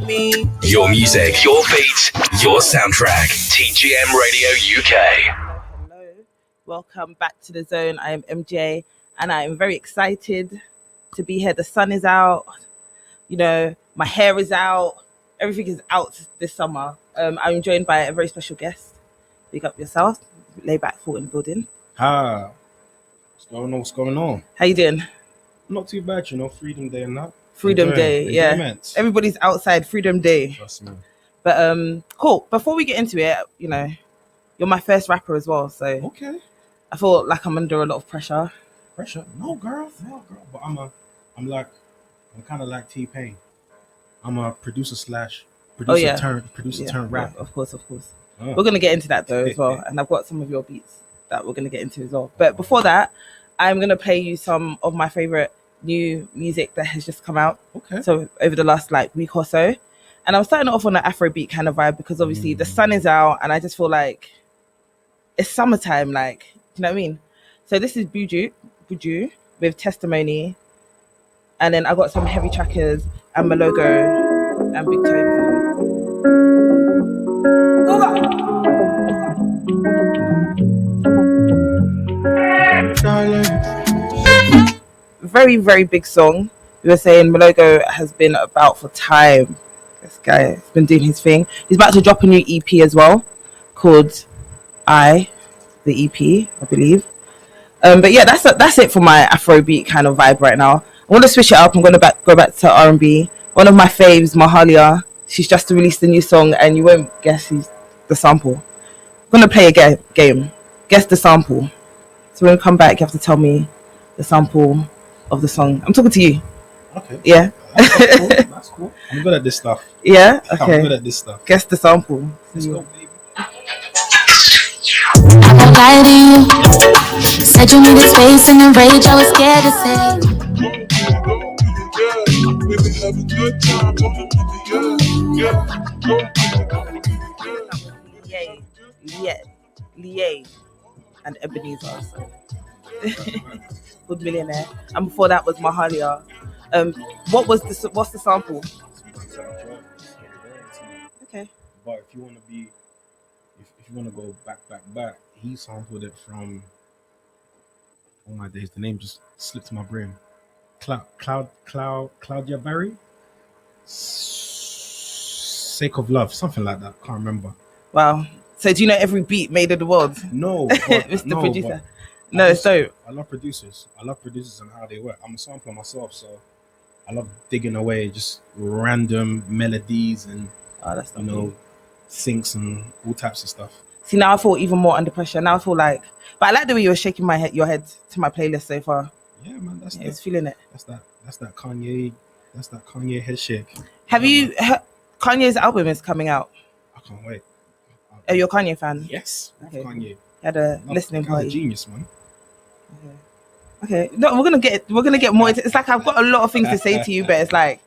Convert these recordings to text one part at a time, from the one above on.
Your music, your beats, your soundtrack. TGM Radio UK. Hello. Welcome back to the zone. I am MJ and I am very excited to be here. The sun is out, my hair is out, everything is out this summer. I'm joined by a very special guest. Big up yourself, Layback Thought in the building. Hi. What's going on? How you doing? Not too bad, Freedom Day and that. Freedom Day, yeah. Everybody's outside, Freedom Day. Trust me. But cool. Before we get into it, you're my first rapper as well, so okay. I feel like I'm under a lot of pressure. Pressure? No, girl. But I'm kind of like T-Pain. I'm a producer turned rapper. Of course. We're gonna get into that though as well, and I've got some of your beats that we're gonna get into as well. But before that, I'm gonna play you some of my favorite new music that has just come out. Okay. So over the last week or so, and I'm starting off on an Afrobeat kind of vibe because obviously the sun is out, and I just feel like it's summertime. You know what I mean? So this is Buju with Testimony, and then I got some Heavy Trackers and Malogo and Big Tones. Very, very big song. We were saying Malogo has been about for time. This guy has been doing his thing. He's about to drop a new EP as well called the EP, I believe. But yeah, that's it for my Afrobeat kind of vibe right now. I want to switch it up. I'm going to go back to R&B. One of my faves, Mahalia. She's just released a new song, and you won't guess the sample. I'm going to play a game. Guess the sample. So when we come back, you have to tell me the sample of the song. I'm talking to you. Okay. Yeah. That's cool. I'm good at this stuff. Yeah? Okay. I'm good at this stuff. Guess the sample. Let's go, baby. I won't lie to you. Said you needed space and the rage I was scared to say. We've been having good times on the Lié and Ebenezer. Good Millionaire. And before that was Mahalia. What's the sample? Okay. But if you want to go back, he sampled it from, oh my days, the name just slipped my brain. Claudia Barry? Sake of Love, something like that. Can't remember. Wow. So do you know every beat made in the world? No. Mr. Producer. I love producers. I love producers and how they work. I'm a sampler myself, so I love digging away just random melodies and syncs and all types of stuff. See, now I feel even more under pressure. Now I feel like, but I like the way you were shaking your head to my playlist so far. Yeah, man, it's feeling it. That's that Kanye head shake. Have you Kanye's album is coming out? I can't wait. Are you a Kanye fan? Yes. Okay. Kanye. Had a listening party. Genius, man. Okay. No, we're gonna get more into, it's like I've got a lot of things to say to you, but it's like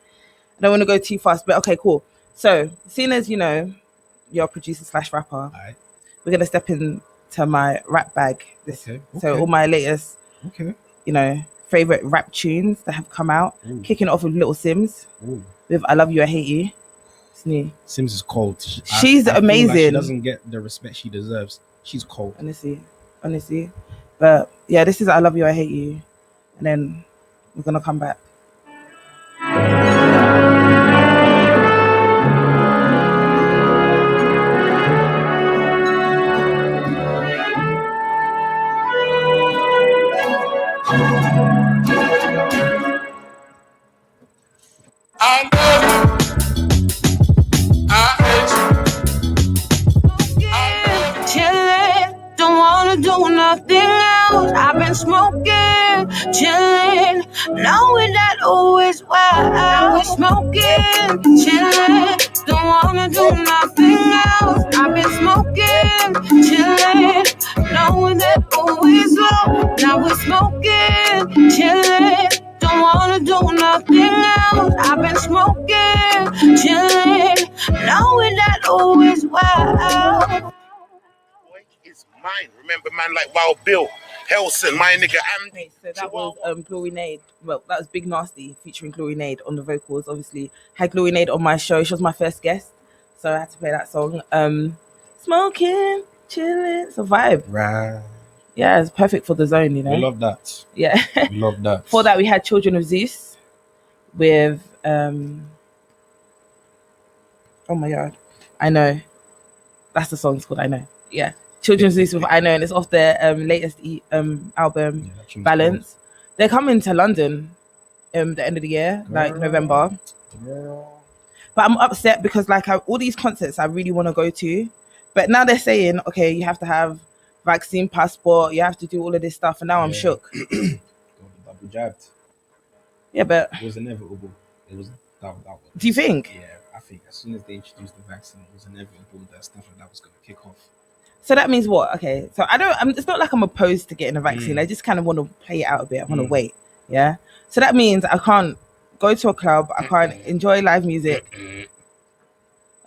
I don't want to go too fast. But okay, cool. So seeing as you're a producer / rapper, we're gonna step into my rap bag. So all my latest favorite rap tunes that have come out. Ooh. Kicking it off with Little Sims with I Love You, I Hate You. It's new. Sims is cold. She's amazing. Like she doesn't get the respect she deserves. She's cold. Honestly. But yeah, this is I Love You, I Hate You. And then we're gonna come back. I love you. I hate you. Chillin', don't wanna do nothing else. I've been smoking, chillin', knowing that always while we're smoking, chillin', don't wanna do nothing else. I've been smoking, chillin', knowing that always low. Now we're smoking, chillin'. Don't wanna do nothing else. I've been smoking, chillin', knowing that always well. It's mine. Remember, man, like Wild Bill. Helson, my nigga, Okay, so that was Glory Nade. Well, that was Big Nasty featuring Glory Nade on the vocals. Obviously, had Glory Nade on my show. She was my first guest, so I had to play that song. Smoking, chilling, it's a vibe. Right. Yeah, it's perfect for the zone, you know. We love that. Yeah. We love that. For that, we had Children of Zeus with oh my god, I know. That's the song. It's called I Know. Yeah, Children of Zeus with I Know, and it's off their latest album, Balance. Cool. They're coming to London the end of the year, like November. But I'm upset because like all these concerts I really want to go to, but now they're saying, okay, you have to have vaccine passport, you have to do all of this stuff, and now I'm shook. Double jabbed. Yeah, but it was inevitable. It was that was. Do you think? Yeah, I think as soon as they introduced the vaccine, it was inevitable that stuff like that was going to kick off. So that means what? Okay, so it's not like I'm opposed to getting a vaccine. I just kind of want to play it out a bit. I want to wait. Yeah. So that means I can't go to a club. I can't enjoy live music.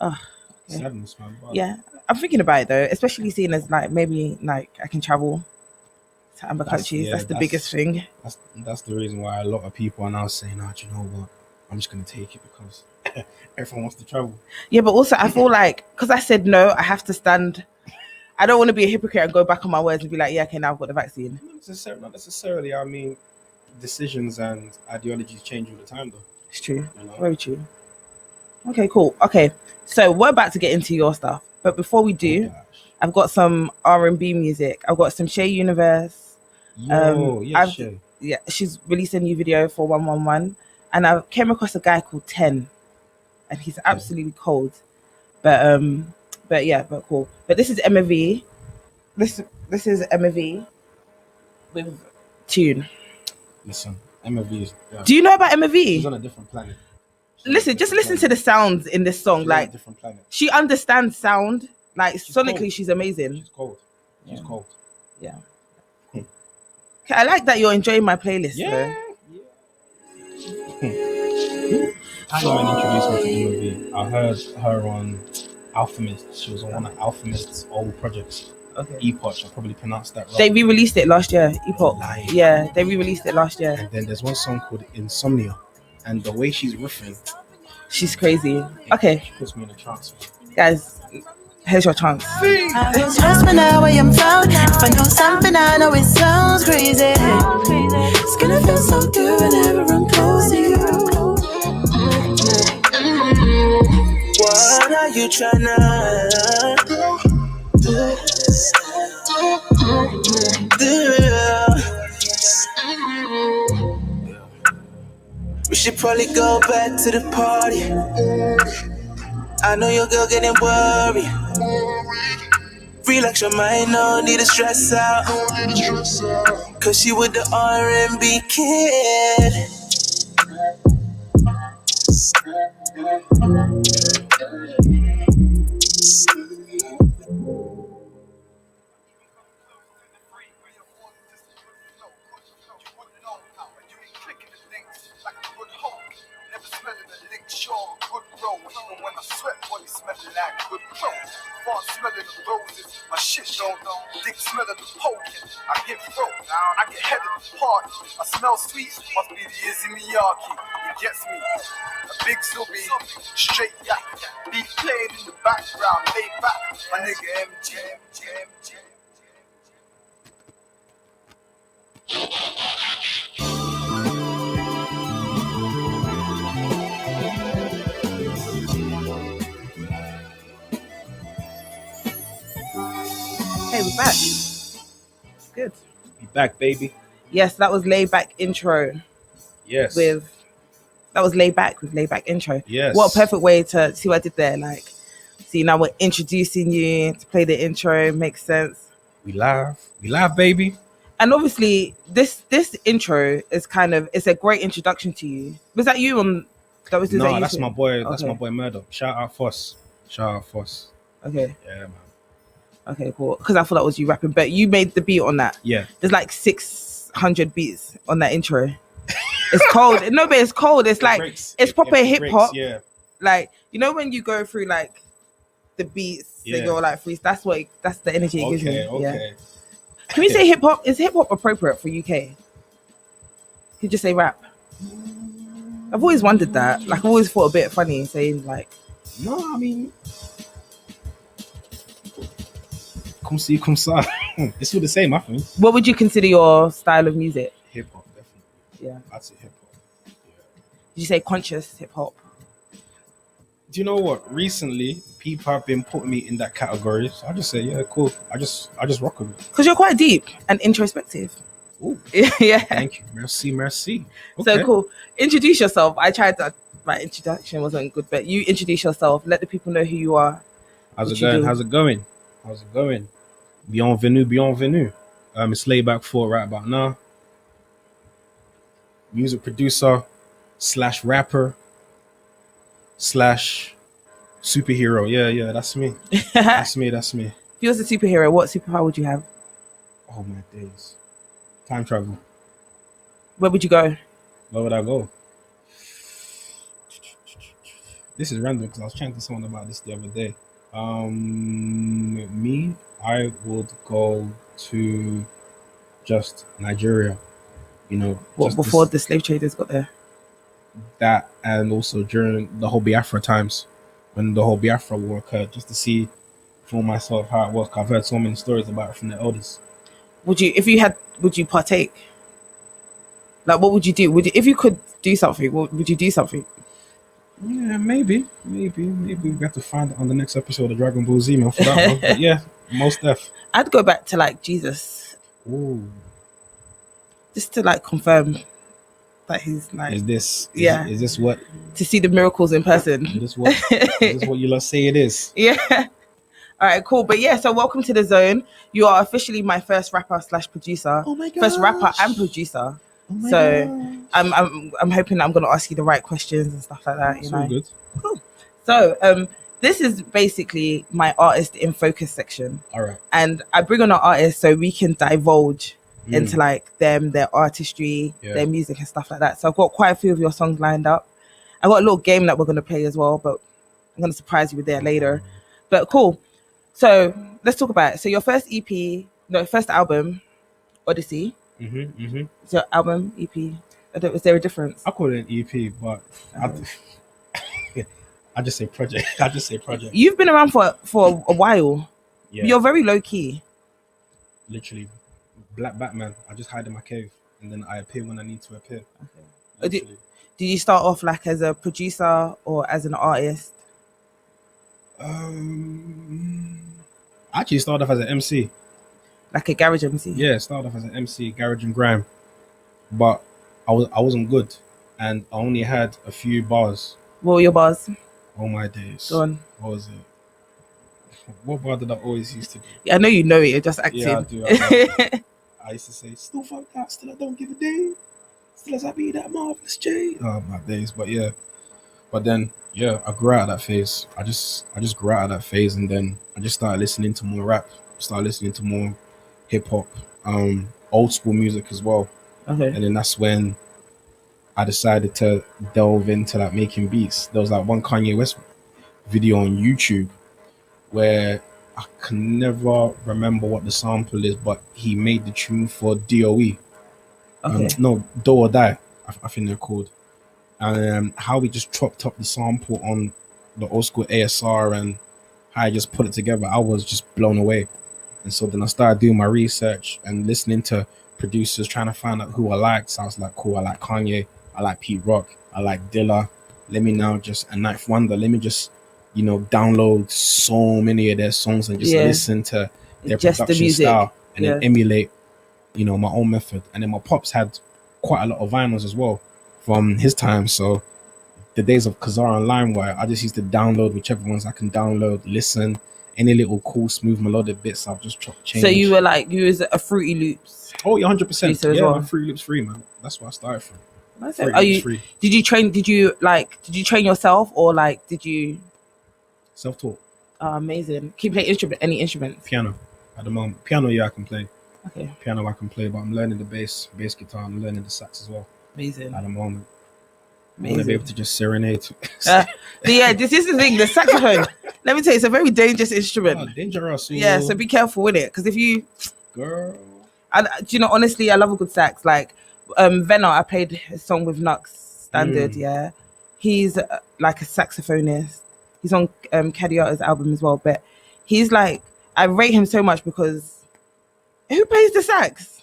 Oh, okay. Sadness, man. Yeah, I'm thinking about it though, especially seeing as like maybe like I can travel to other countries. That's the biggest thing. That's the reason why a lot of people are now saying, "Oh, do you know what? I'm just going to take it because everyone wants to travel." Yeah, but also I feel like because I said no, I have to stand. I don't want to be a hypocrite and go back on my words and be like, yeah, okay, now I've got the vaccine. Not necessarily. I mean, decisions and ideologies change all the time, though. It's true. You know? Very true. Okay, cool. Okay, so we're about to get into your stuff, but before we do, I've got some R&B music. I've got some Shay Universe. Shay. Yeah, she's released a new video for 111, and I came across a guy called 10, and he's absolutely cold. But cool. But this is Emma V. This is Emma V with Tune. Listen, Emma V is. Yeah. Do you know about Emma V? She's on a different planet. Listen to the sounds in this song. She's like on a different planet. She understands sound. Like she's sonically, cold. she's amazing. She's cold. She's cold. Yeah. Okay, I like that you're enjoying my playlist. Yeah. Someone introduced me to Emma V. I heard her on Alchemist. She was on one of Alchemist's old projects. Okay. Epoch. I probably pronounced that wrong. They re-released it last year. Epoch. Yeah, they re-released it last year. And then there's one song called Insomnia, and the way she's riffing, she's crazy. Okay. She puts me in a trance. Guys, here's your chance. Trust me now where I'm found. If I know something, I know it sounds crazy. It's gonna feel so good whenever I'm close to you. What are you tryna do? We should probably go back to the party. I know your girl getting worried. Relax your mind, no need to stress out. Cause she with the R&B kid. My shit don't know. Dick smell of the poking. I get broke. I get head of the party. I smell sweet. Must be the Izzy Miyake. It gets me. A big Zubi. Straight yak. Beat played in the background. Lay back. My nigga MJ. Hey, we're back. It's good. Be back, baby. Yes, that was Layback intro. Yes. That was Layback with Layback intro. Yes. What a perfect way to see what I did there. Like, see, now we're introducing you to play the intro. Makes sense. We live, baby. And obviously, this intro is it's a great introduction to you. Was that you on? No, that's my boy. Okay. That's my boy Murdoch. Shout out Foss. Okay. Yeah, man. Okay, cool. Because I thought that was you rapping, but you made the beat on that. Yeah. There's like 600 beats on that intro. It's cold. No, but it's cold. It's like it's proper hip hop. Yeah. Like, you know when you go through like the beats that you're like freeze. That's the energy it gives me. Okay. Yeah. Can we say hip hop? Is hip hop appropriate for UK? Could you just say rap? I've always wondered that. Like, I've always thought a bit funny saying like. No, I mean, come see, come ça. It's all the same, I think. What would you consider your style of music? Hip hop, definitely. Yeah. I'd say hip hop. Yeah. Did you say conscious hip hop? Do you know what? Recently, people have been putting me in that category. So I just say, yeah, cool. I just rock with it. Because you're quite deep and introspective. Ooh. Yeah. Thank you. Merci. Okay. So cool. Introduce yourself. I tried that. My introduction wasn't good, but you introduce yourself. Let the people know who you are. How's it going? Bienvenue. It's Layback Thought right about now. Music producer / rapper / superhero. Yeah, that's me. That's me. If you was a superhero, what superpower would you have? Oh my days. Time travel. Where would you go? Where would I go? This is random because I was chatting to someone about this the other day. Me, I would go to just Nigeria. You know, what, before the slave traders got there? That, and also during the whole Biafra times, when the whole Biafra war occurred, just to see for myself how it was. 'Cause I've heard so many stories about it from the elders. Would you partake? Like, what would you do? If you could do something, would you do something? Yeah, maybe we have to find it on the next episode of Dragon Ball Z, man, for that one. But yeah, most def. I'd go back to like Jesus. Ooh. Just to like confirm that he's like. Is this what? To see the miracles in person. Is this what you lot say it is? Yeah. All right, cool. But yeah, so welcome to the zone. You are officially my first rapper / producer. Oh my god. First rapper and producer. Oh so gosh. I'm hoping that I'm gonna ask you the right questions and stuff like that. That's all good. Cool. So this is basically my artist in focus section. All right. And I bring on an artist so we can divulge into like them, their artistry, their music and stuff like that. So I've got quite a few of your songs lined up. I've got a little game that we're gonna play as well, but I'm gonna surprise you with that later. But cool. So let's talk about it. So your first album, Odyssey. So album, EP. Was there a difference? I call it an EP, but I just say project. You've been around for a while. Yeah. You're very low key. Literally, Black Batman. I just hide in my cave, and then I appear when I need to appear. Okay. Did you start off like as a producer or as an artist? I actually started off as an MC. Like a garage MC? Yeah, started off as an MC, garage and grime. But I wasn't good, and I only had a few bars. What were your bars? Oh my days. Go on. What was it? What bar did I always used to do? Yeah, I know you know it. You're just acting. Yeah, I do. I used to say, still fuck that, still I don't give a damn. Still as I be that marvelous J. Oh my days, but yeah. But then, yeah, I grew out of that phase. I just grew out of that phase, and then I just started listening to more rap. Started listening to more hip hop, old school music as well. Okay. And then that's when I decided to delve into like making beats. There was like one Kanye West video on YouTube where I can never remember what the sample is, but he made the tune for DOE. Okay. Do or Die, I think they're called. And how we just chopped up the sample on the old school ASR and how I just put it together, I was just blown away. And so then I started doing my research and listening to producers, trying to find out who I liked. So I was like, cool, I like Kanye, I like Pete Rock, I like Dilla. Let me now just, a Ninth Wonder, let me just, download so many of their songs and just listen to their just production the style and then emulate, my own method. And then my pops had quite a lot of vinyls as well from his time. So the days of Kazaa and LimeWire, I just used to download whichever ones I can download, listen. Any little cool, smooth, melodic bits, I've just changed. So you was a Fruity Loops. Oh, yeah, 100%. Yeah, well. I'm Fruity Loops free, man. That's where I started from. Did you train? Did you train yourself or like did you? Self-taught. Amazing. Can you play any instruments? Piano. At the moment, piano, yeah, I can play. Okay. Piano, I can play, but I'm learning the bass guitar. I'm learning the sax as well. Amazing. At the moment. I want to be able to just serenade. Yeah, this is the thing. The saxophone. Let me tell you, it's a very dangerous instrument. Dangerous. Yeah, so be careful with it, because if you, girl, Do you know? Honestly, I love a good sax. Like Venna, I played a song with Nux Standard. Yeah, he's like a saxophonist. He's on Cadiota's album as well. But he's like, I rate him so much because who plays the sax?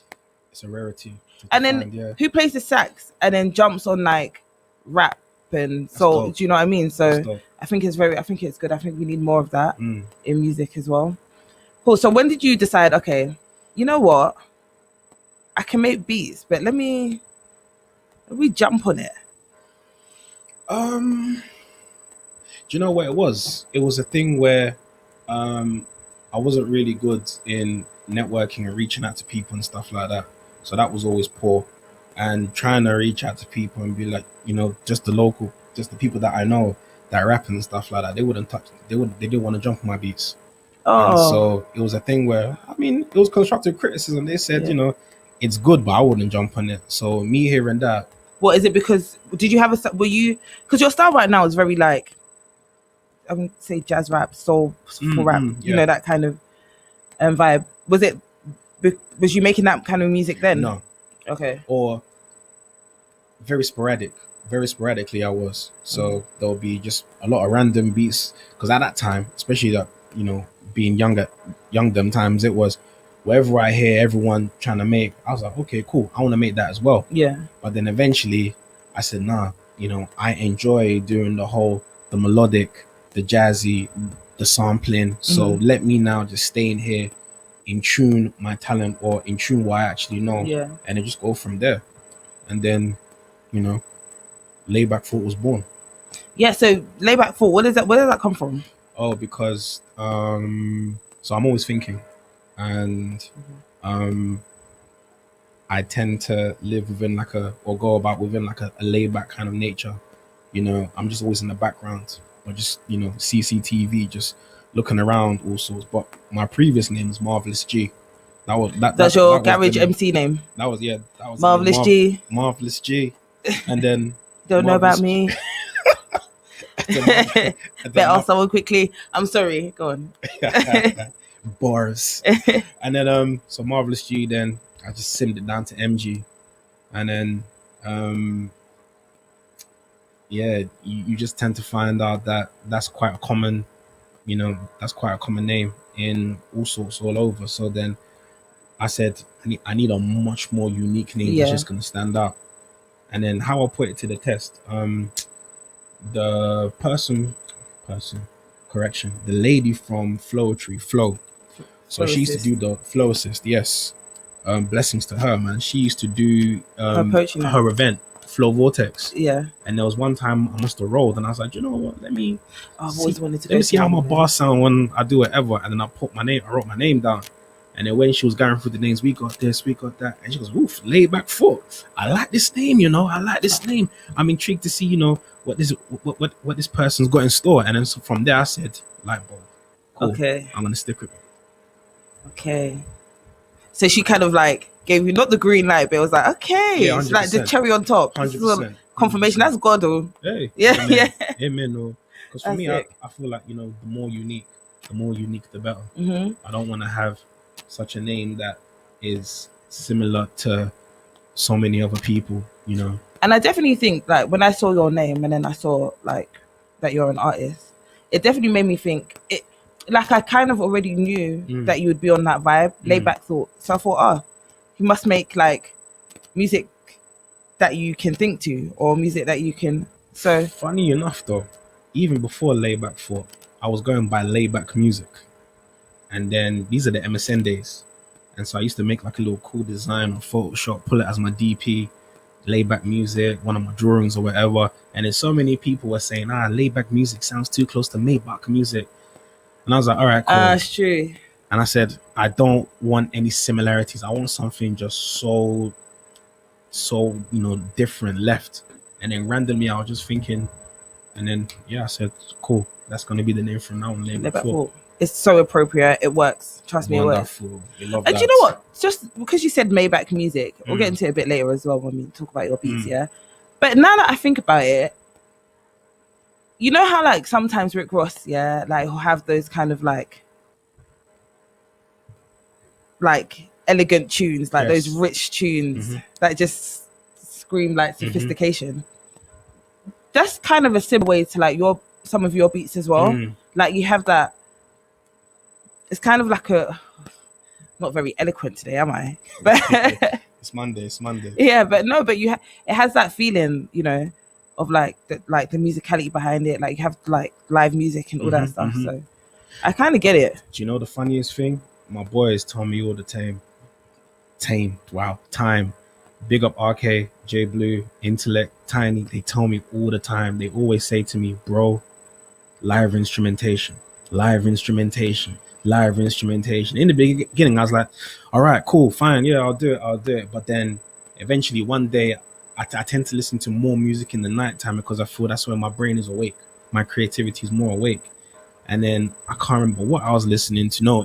It's a rarity. And then who plays the sax and then jumps on like rap and soul? Do you know what I mean? So I think it's good. I think we need more of that in music as well. Cool. So when did you decide, okay, you know what? I can make beats, but let me jump on it. Do you know what it was? It was a thing where I wasn't really good in networking and reaching out to people and stuff like that. So that was always poor. And trying to reach out to people and be like, you know, just the people that I know that rap and stuff like that, they didn't want to jump on my beats. And so it was a thing where, I mean, it was constructive criticism. They said, you know, it's good, but I wouldn't jump on it. So me hearing that. What is it? Because because your style right now is very like, I would say jazz rap, soul rap, you know, that kind of vibe. Was you making that kind of music then? No. Okay. Or very sporadically I was. So there'll be just a lot of random beats. Because at that time, especially that, you know, being young them times, it was wherever I hear everyone trying to make, I was like, okay, cool, I want to make that as well. Yeah. But then eventually I said, nah, you know, I enjoy doing the melodic, the jazzy, the sampling. So let me now just stay in here, in tune my talent or in tune what I actually know, and then just go from there. And then, you know, Layback Thought was born. Yeah, so Layback Thought, where does that come from? Oh, because so I'm always thinking, and I tend to live within go about within a laid back kind of nature. You know, I'm just always in the background, or just, you know, CCTV, just looking around all sorts. But my previous name is Marvelous G. That's your garage MC name. That was Marvelous G. Marvelous G. And then don't know about me. Better someone quickly. I'm sorry. Go on. Bars. And then so Marvelous G. Then I just simmed it down to MG, and then you just tend to find out that that's quite a common name in all sorts all over. So then I said I need a much more unique name that's just gonna stand out. And then how I put it to the test, the the lady from Flowetry, Flow. So she used to do the Flow Assist, yes. Blessings to her, man. She used to do her event, Flow Vortex. Yeah. And there was one time I must have rolled, and I was like, you know what? Let me see how my bars sound when I do whatever. And then I wrote my name down. And then when she was going through the names, we got this, we got that, and she goes, "Oof, Layback Thought. I like this name, you know. I like this name. I'm intrigued to see, you know, what this person's got in store." And then so from there, I said, "Light bulb, cool. Okay, I'm gonna stick with it." Okay, so she kind of like gave you not the green light, but it was like, okay, it's like the cherry on top. 100%. Confirmation. That's God, though. Hey, yeah, amen. yeah. Amen. No, because for me, I feel like, you know, the more unique, the better. I don't want to have such a name that is similar to so many other people, you know. And I definitely think, like, when I saw your name and then I saw like that you're an artist, it definitely made me think it. Like, I kind of already knew that you would be on that vibe, Layback Thought. So I thought, you must make like music that you can think to, or music that you can. So funny enough, though, even before Layback Thought, I was going by Layback Music. And then these are the MSN days. And so I used to make like a little cool design on Photoshop, pull it as my DP, Layback Music, one of my drawings or whatever. And then so many people were saying, Layback Music sounds too close to Maybach Music. And I was like, all right, cool. That's true. And I said, I don't want any similarities. I want something just so, you know, different, left. And then randomly I was just thinking, and then, I said, cool. That's going to be the name from now on, Layback Thought. It's so appropriate. It works. Trust me, it works. And do you know what? Just because you said Maybach Music, we'll get into it a bit later as well when we talk about your beats, yeah? But now that I think about it, you know how like sometimes Rick Ross, like he'll have those kind of like elegant tunes, like Yes. those rich tunes that just scream like sophistication. That's kind of a similar way to like some of your beats as well. Like you have that. It's kind of like not very eloquent today, am I? But It's Monday. yeah, but no, but it has that feeling, you know, of like the musicality behind it. Like you have like live music and all that stuff. So I kind of get it. Do you know the funniest thing? My boys tell me all the time. Time. Big up RK, J Blue, Intellect, Tiny. They tell me all the time. They always say to me, bro, live instrumentation. In the beginning, I was like, all right, cool, fine. Yeah, I'll do it. But then eventually one day, I tend to listen to more music in the nighttime because I feel that's where my brain is awake. My creativity is more awake. And then I can't remember what I was listening to. No,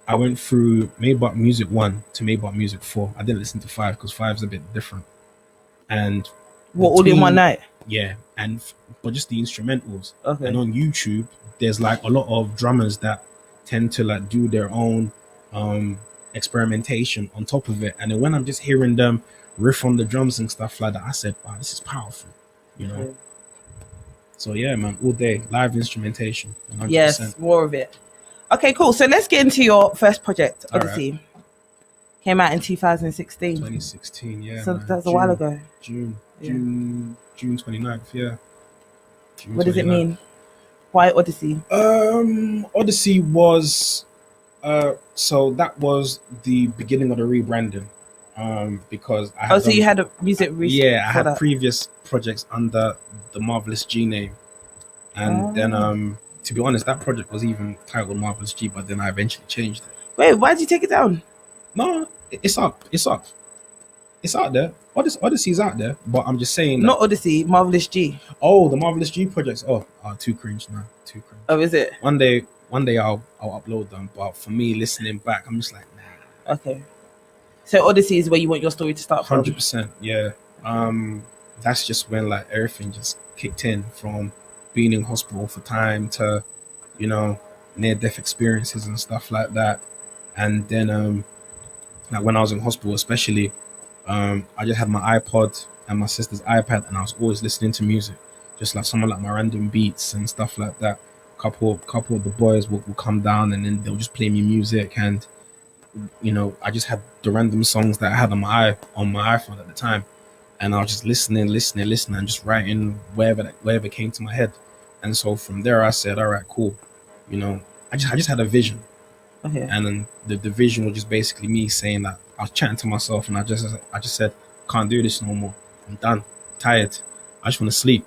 I went through Maybach Music 1 to Maybach Music 4. I didn't listen to 5 because 5 is a bit different. And all in one night? Yeah, but just the instrumentals. Okay. And on YouTube, there's like a lot of drummers that tend to like do their own experimentation on top of it. And then when I'm just hearing them riff on the drums and stuff like that, I said, wow, this is powerful, you know? So yeah, man, all day, live instrumentation. 100%. Yes, more of it. Okay, cool. So let's get into your first project, Odyssey. Right. Came out in 2016. 2016, yeah. So man. That was a while ago. June 29th, yeah. What does it mean? Why Odyssey? Odyssey was so that was the beginning of the rebranding. Because I had you had a music I had previous projects under the Marvelous G name. And then to be honest, that project was even titled Marvelous G, but then I eventually changed it. Wait, why did you take it down? No, it's up. It's out there. Odyssey's out there, but I'm just saying not Odyssey, Marvelous G. Oh, the Marvelous G projects. Oh, too cringe now. Too cringe. Oh, is it? One day I'll upload them, but for me listening back, I'm just like, nah. Okay. So Odyssey is where you want your story to start from. 100%, yeah. That's just when like everything just kicked in, from being in hospital for time to, you know, near-death experiences and stuff like that. And then like when I was in hospital especially, I just had my iPod and my sister's iPad, and I was always listening to music, just like someone like my random beats and stuff like that. Couple of the boys will come down, and then they'll just play me music, and you know, I just had the random songs that I had on my iPhone at the time, and I was just listening, and just writing wherever came to my head. And so from there, I said, all right, cool. You know, I just had a vision. Okay. And then the vision was just basically me saying that I was chatting to myself, and I just said, can't do this no more. I'm done. Tired. I just want to sleep.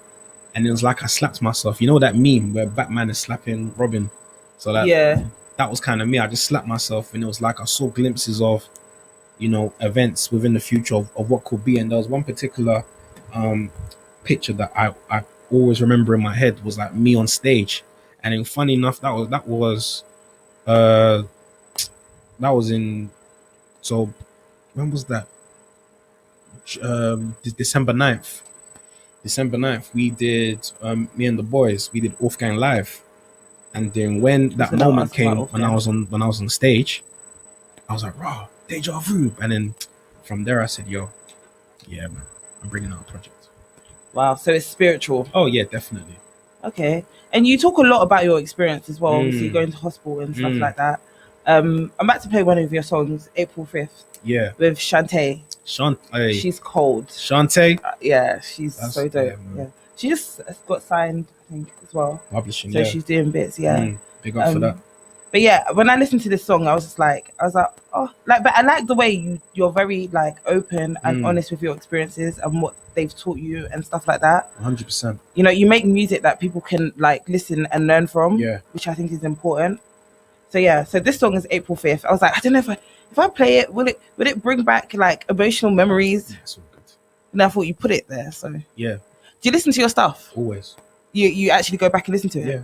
And it was like I slapped myself. You know that meme where Batman is slapping Robin? So that was kind of me. I just slapped myself, and it was like I saw glimpses of, you know, events within the future of what could be. And there was one particular picture that I always remember in my head, was like me on stage. And then funny enough, that was in, so when was that? December 9th, we did, me and the boys, we did Wolfgang Live. And then when that moment came, when I was on stage, I was like, raw, deja vu. And then from there I said, yo, yeah, man, I'm bringing out a project. Wow, so it's spiritual. Oh yeah, definitely. Okay. And you talk a lot about your experience as well. Obviously, you go into hospital and stuff like that. I'm about to play one of your songs, April 5th. Yeah. With Shantae. Shantae. She's cold. Shantae? Yeah, she's so dope. Yeah. She just got signed, I think, as well. Publishing, so she's doing bits, yeah. Big up for that. But yeah, when I listened to this song, I was like, oh, like, but I like the way you're very like open and honest with your experiences and what they've taught you and stuff like that. 100%. You know, you make music that people can like listen and learn from, which I think is important. So yeah, so this song is April 5th. I was like, I don't know if I play it, would it bring back like emotional memories? Yeah, it's all good. And I thought you put it there. So yeah. Do you listen to your stuff? Always. You actually go back and listen to it? Yeah.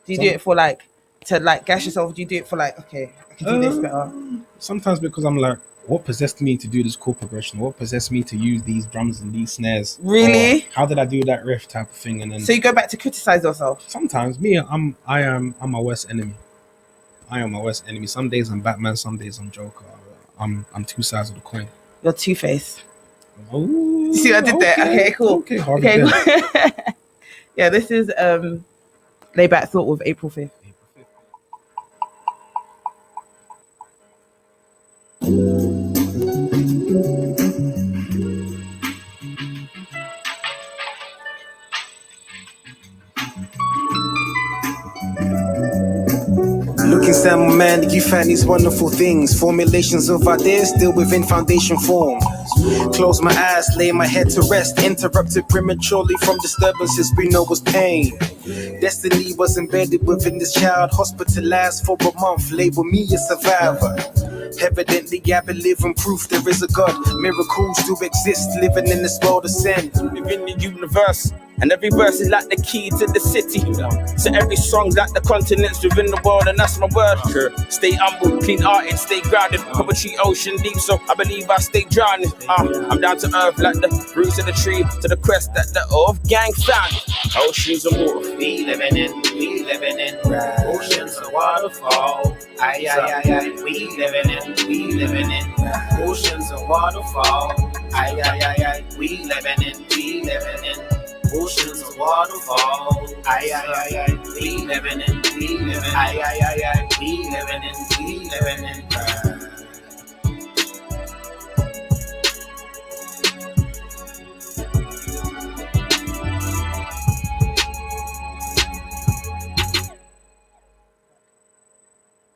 Do you do it for like to like gas yourself? Do you do it for like, okay, I can do this better? Sometimes because I'm like, what possessed me to do this chord progression? What possessed me to use these drums and these snares? Really? Or how did I do that riff type of thing? And then so you go back to criticize yourself? Sometimes I'm my worst enemy. I am my worst enemy. Some days I'm Batman, some days I'm Joker. I'm two sides of the coin. You're Two-Face. Oh, See what I did there? Okay, cool. Okay, Harvey Okay, Dent. cool. Yeah, this is Layback Thought with April 5th. Look inside my mind, you find these wonderful things. Formulations of ideas still within foundation form. Close my eyes, lay my head to rest. Interrupted prematurely from disturbances we know was pain. Destiny was embedded within this child. Hospitalized for a month, label me a survivor. Evidently I've been living proof there is a God. Miracles do exist, living in this world of sin. Live in the universe, and every verse is like the key to the city. So every song's like the continents within the world, and that's my word. Stay humble, clean art and stay grounded. Poetry ocean deep, so I believe I stay drowning. I'm down to earth like the roots of the tree, to the crest that the Off Gang found. Oceans and water. We living in oceans and waterfall. Aye, aye, aye, aye. We living in oceans and waterfall. Aye, aye, aye, aye. We living in oceans and waterfall. Aye, aye, aye, aye. We living in aye, aye, aye, aye. We living in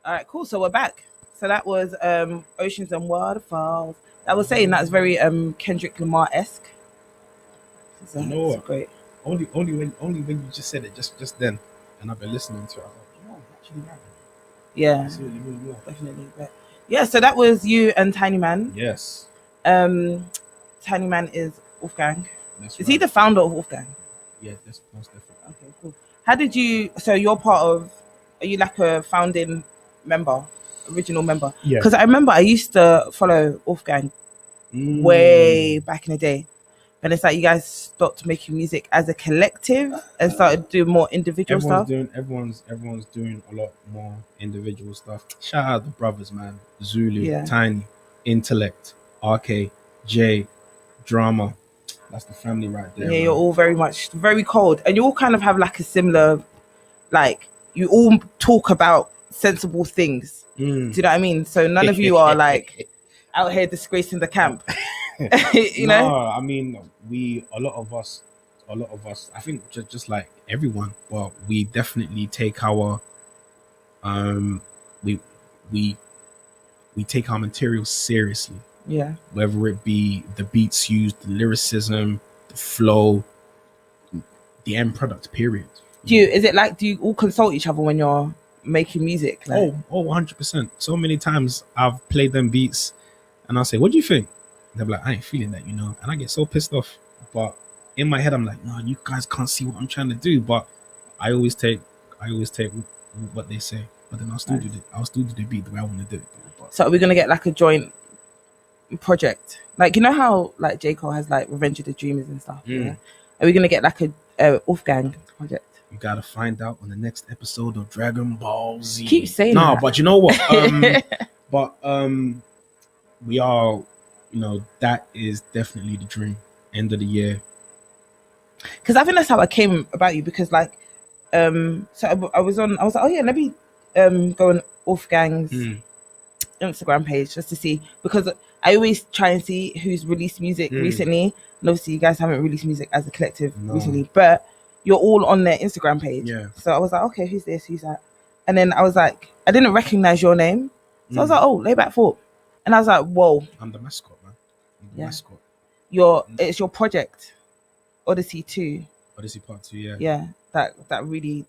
All right, cool. So we're back. So that was Oceans and Waterfalls. I was saying that's very Kendrick Lamar-esque. So You know what? it's great. Only when you just said it just then, and I've been listening to it. I was like, you know, actually, right. Yeah, Absolutely, really well. definitely. But yeah, so that was you and Tiny Man. Yes, Tiny Man is Wolfgang. that's Is right. he the founder of Wolfgang? Yeah, that's most definitely. Okay, cool. How did you? So you're part of? Are you like a founding member, original member? Yeah. Because I remember I used to follow Wolfgang way back in the day, and it's like you guys stopped making music as a collective and started doing more individual stuff. Everyone's doing a lot more individual stuff. Shout out the brothers, man. Zulu, Yeah. Tiny, Intellect, RK, J, Drama. That's the family right there. Yeah, man. you're all very cold, and you all kind of have like a similar, like you all talk about sensible things. Do you know what I mean? So none of you are like out here disgracing the camp. you know? No, I mean, a lot of us, I think just like everyone, but we definitely take our, we take our material seriously, Yeah. whether it be the beats used, the lyricism, the flow, the end product, period. Do you all consult each other when you're making music? Like, 100%. So many times I've played them beats and I'll say, what do you think? They're like, I ain't feeling that, and I get so pissed off. But in my head, I'm like, no, you guys can't see what I'm trying to do. But I always take what they say. But then I'll still do the beat the way I want to do it. But so are we gonna get like a joint project? Like, you know how like J. Cole has like Revenge of the Dreamers and stuff? Yeah? Are we gonna get like a Wolfgang project? you gotta find out on the next episode of Dragon Ball Z. Keep saying no, that. but you know what? We are, that is definitely the dream. End of the year. Because I think that's how I came about you. Because like, so I was like, oh yeah, let me go on Wolfgang's Instagram page just to see, because I always try and see who's released music recently. And obviously, you guys haven't released music as a collective recently, but you're all on their Instagram page. Yeah. So I was like, okay, who's this? Who's that? And then I was like, I didn't recognize your name. So I was like, oh, Layback Thought. And I was like, whoa. I'm the mascot, man. I'm the mascot. It's your project, Odyssey 2. Odyssey Part 2, yeah. Yeah. That really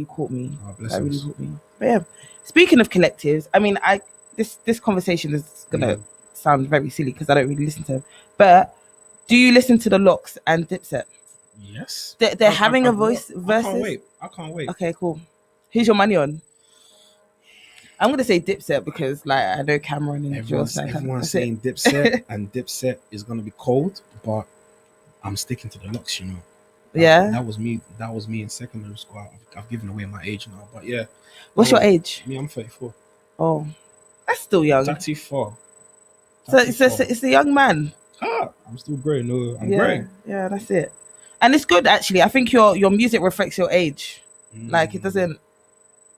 caught me. Oh, bless That really us. caught me. But yeah. Speaking of collectives, I mean, this conversation is gonna sound very silly because I don't really listen to them. But do you listen to the Locks and Dipset? Yes. They're having a voice versus. I can't wait. Okay, cool. Who's your money on? I'm gonna say Dipset because like I know Cameron and Everyone's That's saying it. Dipset, and Dipset is gonna be cold, but I'm sticking to the Locks, Yeah. That was me. That was me in secondary school. I've given away my age now, but yeah. What's your age? Me, I'm 34. Oh, that's still young. 34. So it's a young man. I'm still growing. No, I'm Yeah, growing. yeah, that's it. And it's good actually. I think your music reflects your age. Like it doesn't.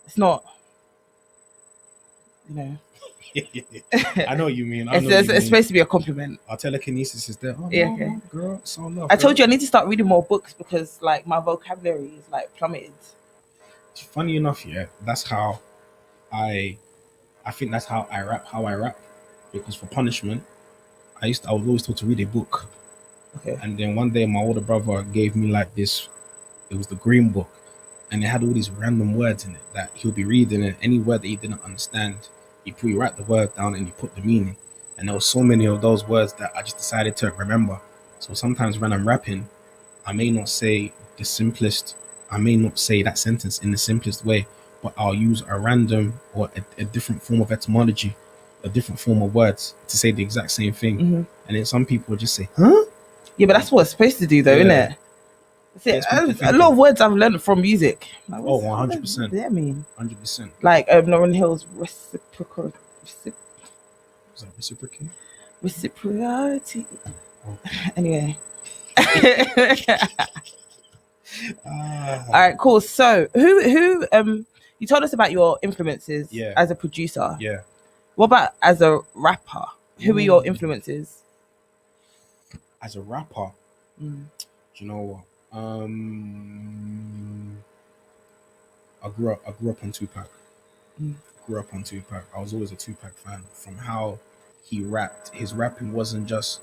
It's not. You know. I know what you mean. It's supposed to be a compliment. Our telekinesis is there. Oh, Yeah, no, okay. no, girl, it's all love. I told you I need to start reading more books because like my vocabulary is like plummeted. Funny enough, yeah, that's how I think that's how I rap. Because for punishment, I was always told to read a book. Okay. And then one day my older brother gave me like this, it was the green book, and it had all these random words in it that he'll be reading, and any word that he didn't understand, he write the word down and he put the meaning. And there were so many of those words that I just decided to remember. So sometimes when I'm rapping, I may not say that sentence in the simplest way, but I'll use a random or a different form of etymology, a different form of words to say the exact same thing. Mm-hmm. And then some people just say, huh? Yeah, but that's what it's supposed to do though, isn't it? A lot of words I've learned from music. Like, 100%. What does that mean? 100%. Like Lauren Hill's reciprocal. Is that reciprocate? Reciprocity. Oh. Anyway. All right, cool. So who you told us about your influences as a producer. Yeah. What about as a rapper? Who are your influences? As a rapper, do you know what? I grew up on Tupac. I was always a Tupac fan. From how he rapped, his rapping wasn't just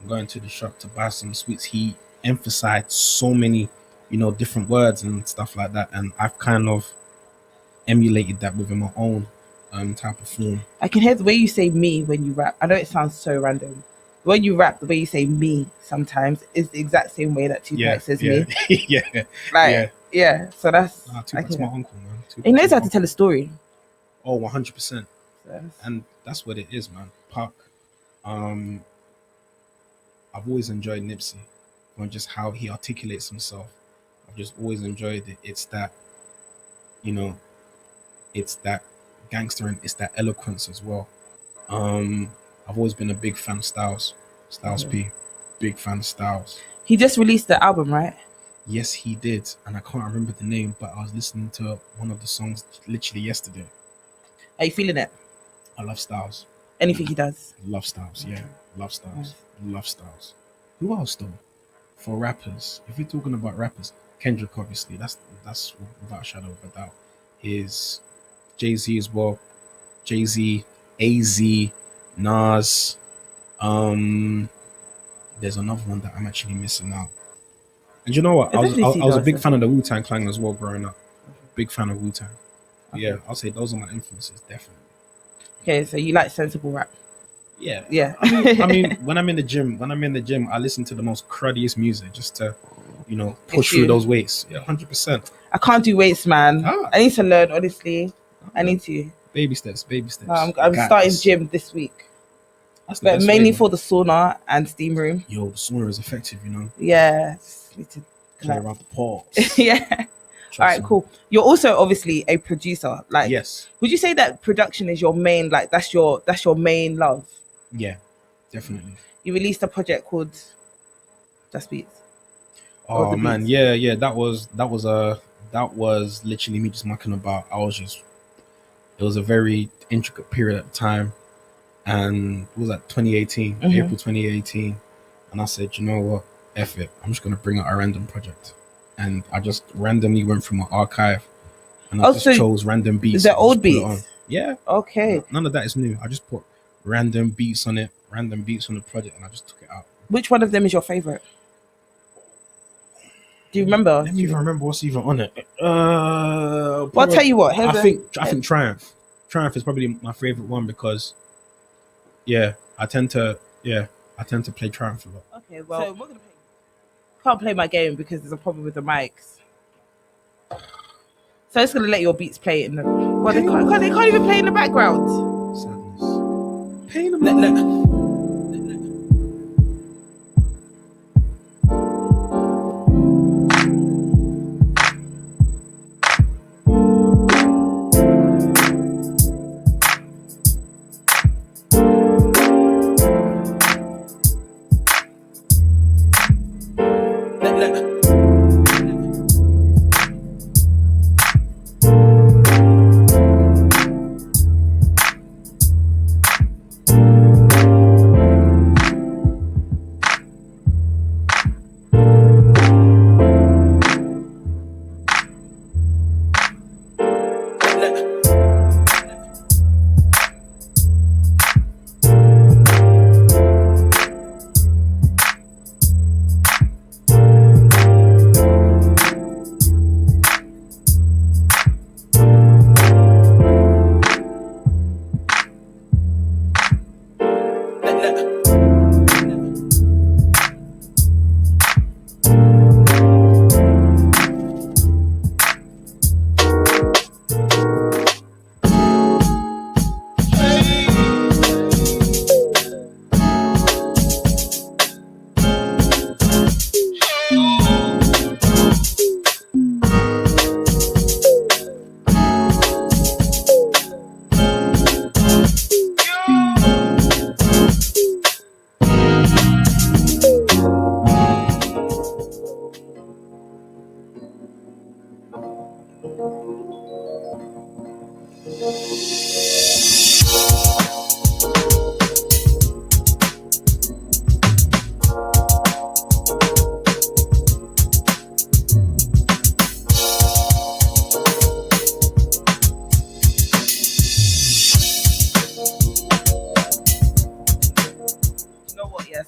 going to the shop to buy some sweets. He emphasized so many, different words and stuff like that. And I've kind of emulated that within my own type of form. I can hear the way you say me when you rap. I know it sounds so random. When you rap, the way you say me sometimes is the exact same way that Tupac says me. Yeah. So that's Tupac's my uncle, man. He knows how to tell a story. Oh, 100%. And that's what it is, man. Pac. I've always enjoyed Nipsey on just how he articulates himself. I've just always enjoyed it. It's that, it's that gangster and it's that eloquence as well. I've always been a big fan of Styles P. Big fan of Styles. He just released the album, right? Yes, he did. And I can't remember the name, but I was listening to one of the songs literally yesterday. Are you feeling it? I love Styles. Anything he does? Love Styles, yeah. Love Styles. Love Styles. Who else though? For rappers, if you're talking about rappers, Kendrick obviously, that's without a shadow of a doubt. Is Jay-Z as well. Jay-Z, AZ, Nas. There's another one that I'm actually missing out. And you know what? I was a big fan of the Wu-Tang Clan as well growing up. Big fan of Wu-Tang. Okay. Yeah, I'll say those are my influences, definitely. Okay, so you like sensible rap? Yeah. I mean, when I'm in the gym, I listen to the most cruddiest music just to, push through those weights. Yeah, 100%. I can't do weights, man. I need to learn, honestly. I need to. Baby steps. No, I'm starting gym this week. But mainly for the sauna and steam room. Yo, the sauna is effective, Yeah. Just need to clear out the pores. Yeah. All right, cool. You're also obviously a producer. Like, yes. Would you say that production is your main, like that's your main love? Yeah, definitely. You released a project called Just Beats. Oh man, yeah. That was literally me just mucking about. It was a very intricate period at the time, and it was like 2018, April 2018, and I said, you know what, F it, I'm just gonna bring out a random project. And I just randomly went through my archive and I just chose random beats. The old beats? Yeah. Okay. None of that is new. I just put random beats on it, random beats on the project, and I just took it out. Which one of them is your favorite? Do you remember? Let me even remember what's even on it. Well, I'll tell you what. I think Triumph. Triumph is probably my favorite one because, I tend to play Triumph a lot. Okay, well, so we're gonna play. Can't play my game because there's a problem with the mics. So it's gonna let your beats play in the. Well, they can't even play in the background. Sadness. Pain in the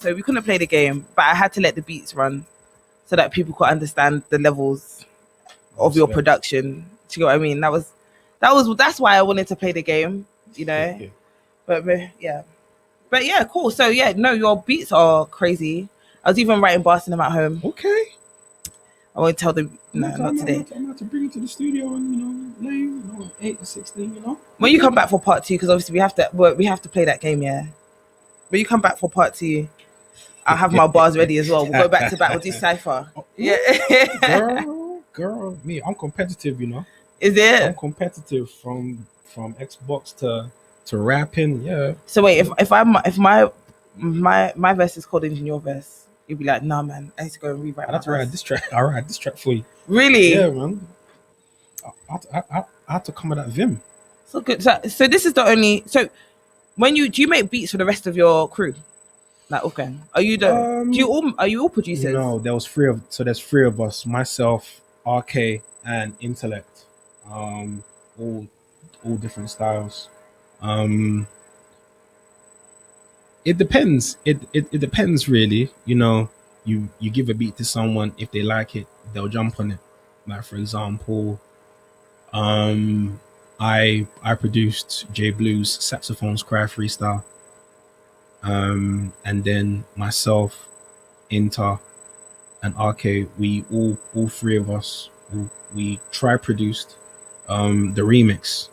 so we couldn't play the game, but I had to let the beats run so that people could understand the levels of your production. Do you know what I mean? That's why I wanted to play the game, you know. But yeah, cool. So yeah, no, your beats are crazy. I was even writing bars in them at home. Okay. I won't tell them. No, not today. I'm about to bring you to the studio and lay 8 or 16. When you come back for part 2, because obviously we have to play that game. Yeah. When you come back for part 2, I'll have my bars ready as well. We'll go back to back. We'll do cypher. Yeah. girl, me, I'm competitive. Is it? I'm competitive from Xbox to rapping. Yeah. So wait, if my verse is called in your verse, you'd be like, nah, man, I need to go and rewrite. I have to write this track. I'll write this track for you. Really? Yeah, man. I had to come with that vim. So good. So this is the only. So do you make beats for the rest of your crew? Like, okay, are you all producers? No, there's 3 of us: myself, RK, and Intellect. All different styles. It depends. It depends really. You give a beat to someone, if they like it, they'll jump on it. Like, for example, I produced J Blue's Saxophones Cry freestyle. And then myself, Inter, and RK, we all 3 of us, we produced the remix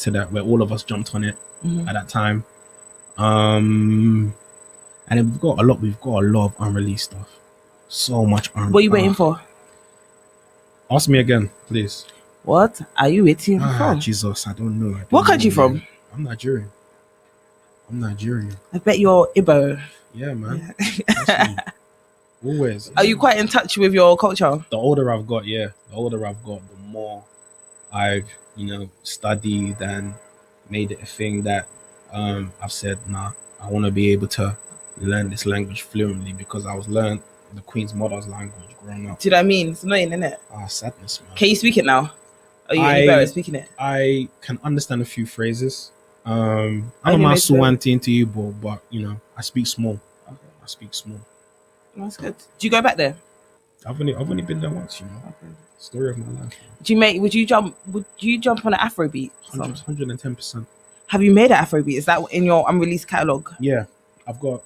to that, where all of us jumped on it at that time. And then we've got a lot of unreleased stuff. So much unreleased. What are you waiting for? Ask me again, please. What are you waiting for? Jesus, I don't know. What country from? I'm Nigerian. I bet you're Igbo. Yeah, man. Yeah. Always. Are you quite in touch with your culture? The older I've got, the more I've, studied and made it a thing that I've said, nah, I want to be able to learn this language fluently, because I was learned the Queen's mother's language growing up. Do you know what I mean? It's annoying, isn't it? Sadness, man. Can you speak it now? Are you any better at speaking it? I can understand a few phrases. I'm a master one thing to you, but I speak small. Okay. I speak small. That's good. Do you go back there? I've only been there once. Okay. Story of my life. Would you jump on an Afrobeat? 110%. Have you made an Afrobeat? Is that in your unreleased catalog? Yeah, I've got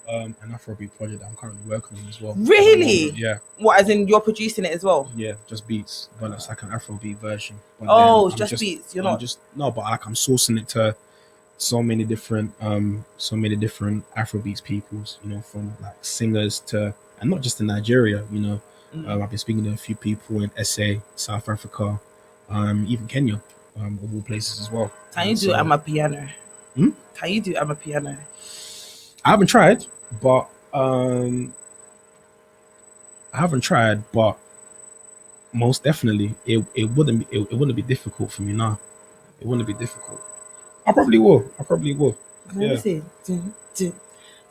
an Afrobeat project that I'm currently working on as well. Really? Yeah. What, as in you're producing it as well? Yeah, just beats, but it's like an Afrobeat version. But just beats. You're not. But like I'm sourcing it to so many different Afrobeats peoples, from like singers to, and not just in Nigeria, I've been speaking to a few people in SA, South Africa, even Kenya, of all places as well. Can you do Amapiano? Hmm? Can you do Amapiano? I haven't tried, but most definitely it wouldn't be difficult for me now. It wouldn't be difficult. I probably will. Let me see. It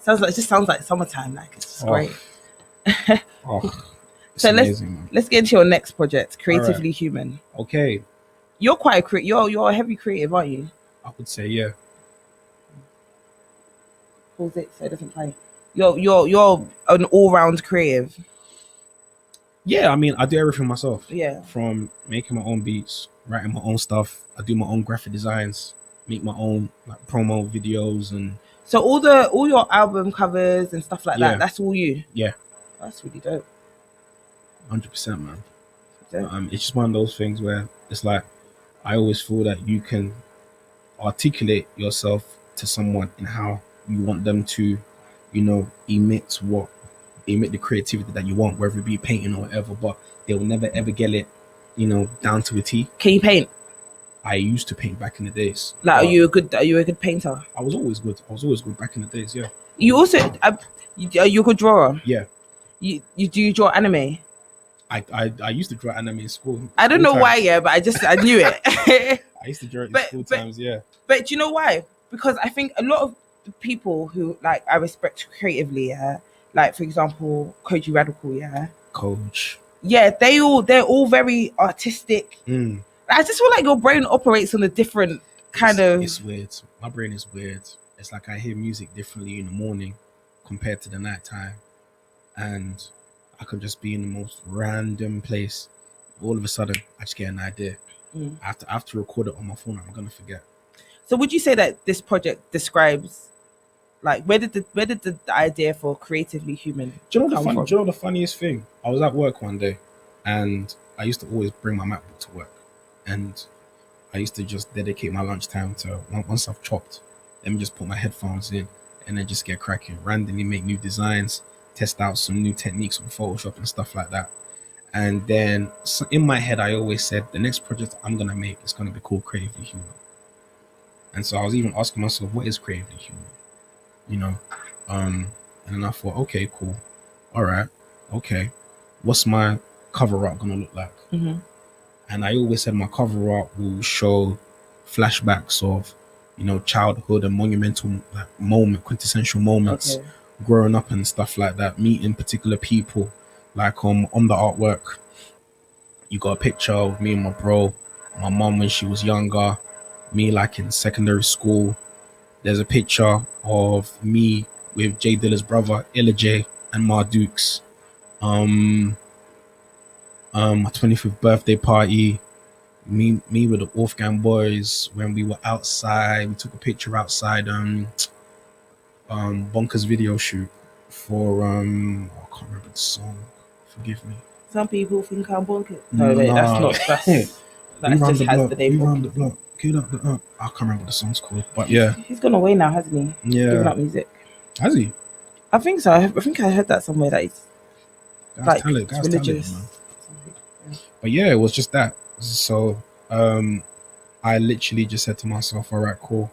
just sounds like summertime. Like, it's just great. So amazing, let's get into your next project, Creatively Human. Okay. You're quite you're a heavy creative, aren't you? I would say, yeah. Pause it so it doesn't play. You're an all-round creative. Yeah, I mean, I do everything myself. Yeah. From making my own beats, writing my own stuff. I do my own graphic designs, make my own like promo videos, and so all your album covers and stuff like that. That's all you. Yeah. That's really dope. 100%, man. It's just one of those things where it's like I always feel that you can articulate yourself to someone in how you want them to, emit the creativity that you want, whether it be painting or whatever, but they will never ever get it, down to a T. Can you paint? I used to paint back in the days. Like, are you a good painter? I was always good back in the days, yeah. You also, are you a good drawer? Yeah. You draw anime? I used to draw anime in school. I don't know why, but I knew it. I used to draw it in school times, yeah. But do you know why? Because I think a lot of the people who like I respect creatively, like for example, Koji Radical, Coach. Yeah, they're all very artistic. I just feel like your brain operates on a different kind of. It's weird. My brain is weird. It's like I hear music differently in the morning compared to the nighttime, and I could just be in the most random place. All of a sudden, I just get an idea. I have to record it on my phone. I'm gonna forget. So would you say that this project describes, like, where did the idea for Creatively Human Do you know come from? Do you know the funniest thing? I was at work one day, and I used to always bring my MacBook to work, and I used to just dedicate my lunchtime to once I've chopped, let me just put my headphones in and then just get cracking, randomly make new designs, test out some new techniques on Photoshop and stuff like that. And then in my head, I always said the next project I'm gonna make is gonna be called Creatively Human. And so I was even asking myself, what is Creatively Human? You know, and then I thought, okay, cool, all right, okay, what's my cover art gonna look like? And I always said my cover art will show flashbacks of, you know, childhood and monumental quintessential moments, growing up and stuff like that, meeting particular people. Like on the artwork, you got a picture of me and my bro, my mom when she was younger, me like in secondary school. There's a picture of me with Jay Dilla's brother, Illa J, and Mar Dukes. My 25th birthday party, me with the Wolfgang boys when we were outside. We took a picture outside Bonker's video shoot for I can't remember the song. Forgive me. Some people think I'm bonkers. No, wait, that's not. That just has the name. Round the block. Get up the up. I can't remember what the song's called, but yeah. He's gone away now, hasn't he? Yeah. Giving up music. Has he? I think so. I think I heard that somewhere that he's Guy's religious. Man. But yeah, it was just that. So I literally just said to myself, all right, cool.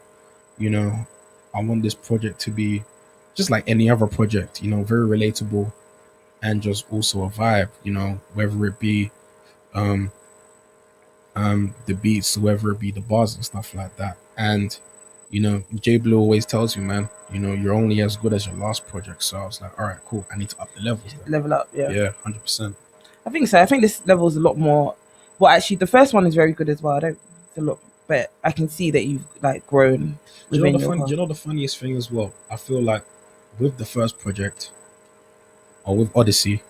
You know, I want this project to be just like any other project, you know, very relatable and just also a vibe, you know, whether it be the beats, whether it be the bars and stuff like that. And, you know, J Blue always tells you, man, you know, you're only as good as your last project. So I was like, all right, cool. I need to up the levels. Level up, yeah. Yeah, 100%. I think so. I think this level is a lot more. Well, actually, the first one is very good as well. It's a lot, but I can see that you've like grown. Do you know the funniest thing as well? I feel like with the first project, or with Odyssey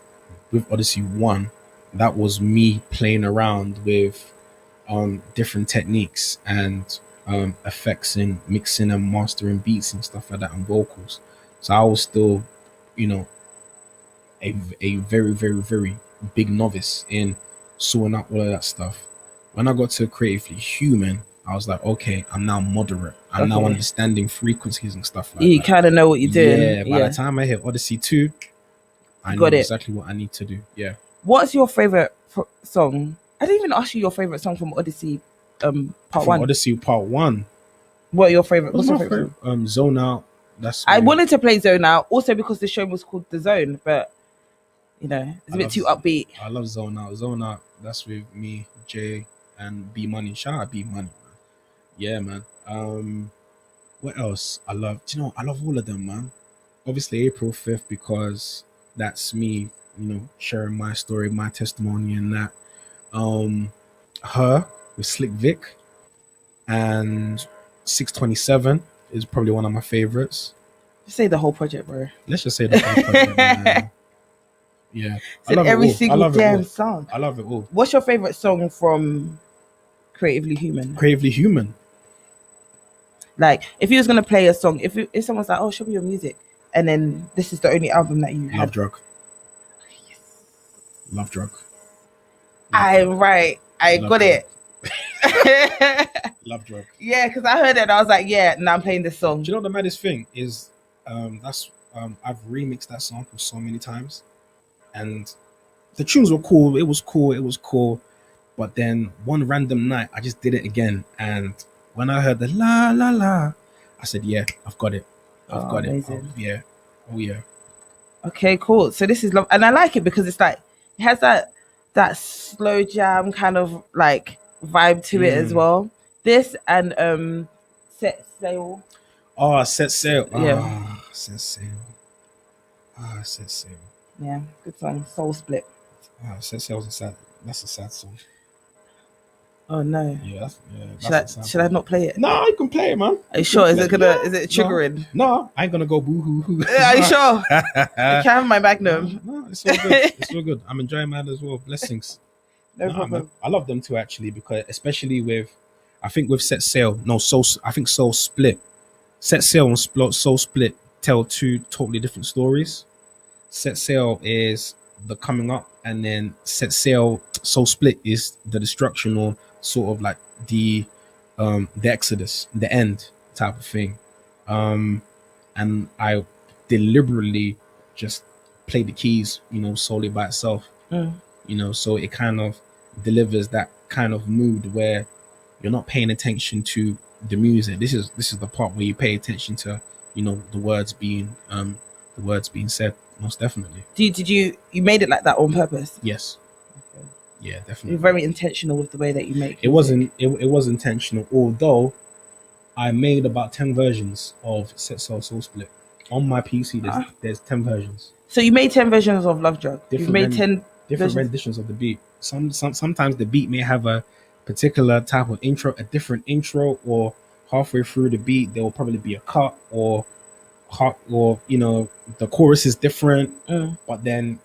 1, that was me playing around with different techniques and effects in mixing and mastering beats and stuff like that and vocals. So I was still, you know, a very, very, very big novice in sorting out all of that stuff. When I got to Creatively Human, I was like, okay, I'm now moderate. I'm now understanding frequencies and stuff like that. You kind of know what you're doing. Yeah, by the time I hit Odyssey 2, I know exactly what I need to do. Yeah. What's your favorite song? I didn't even ask you your favorite song from Odyssey Part 1. Odyssey Part 1. What are your favorite? What's your favorite? Zone Out. I wanted to play Zone Out also because the show was called The Zone, but you know, it's a bit too upbeat. I love Zone Out. Zone Out, that's with me, Jay, and B Money. Shout out B Money, man. Yeah, man. What else? I love all of them, man. Obviously April 5th, because that's me, you know, sharing my story, my testimony, and that. Her with Slick Vic, and 627 is probably one of my favorites. Just say the whole project, bro. Let's just say the whole project, man. Yeah, I love every single damn song. I love it all. What's your favorite song from Creatively Human? Creatively Human. Like, if you was gonna play a song, if someone's like, "Oh, show me your music," and then this is the only album that you Love Drug. Yes. Love Drug. I'm right. I got it. Love Drug. Yeah, because I heard it and I was like, yeah, now I'm playing this song. Do you know the maddest thing is I've remixed that song so many times, and the tunes were cool. It was cool. But then one random night I just did it again, and when I heard the la la la, I said, yeah, I've got it. I've got amazing. it. Oh yeah. Okay, cool. So this is love, and I like it because it's like it has that slow jam kind of like vibe to it as well. This and Set Sail. Oh, Set Sail. Yeah. Set Sail. Set Sail. Yeah, good song. Soul Split. Set Sail that's a sad song. Oh no. Yeah, Should I not play it? No, you can play it, man. Are you sure? Is it triggering? No, I ain't gonna go boo hoo hoo. Are you sure? I can have my Magnum. No, it's all good. It's all good. I'm enjoying mine as well. Blessings. No problem. Man, I love them too, actually, because especially with, I think with Set Sail, I think Soul Split. Set Sail and Soul Split tell two totally different stories. Set Sail is the coming up, and then Soul Split is the destruction, or sort of like the exodus, the end type of thing. And I deliberately just play the keys, solely by itself. So it kind of delivers that kind of mood where you're not paying attention to the music. This is the part where you pay attention to the words being said. Most definitely. Did you made it like that on purpose? Yes. Okay. Yeah, definitely. You're very intentional with the way that you make it. It was intentional, although I made about 10 versions of Set Soul Split on my PC. There's 10 versions. So you made 10 versions of Love Drug. You've made 10 different renditions of the beat. Sometimes the beat may have a particular type of intro, a different intro, or halfway through the beat there will probably be a cut, or the chorus is different. But then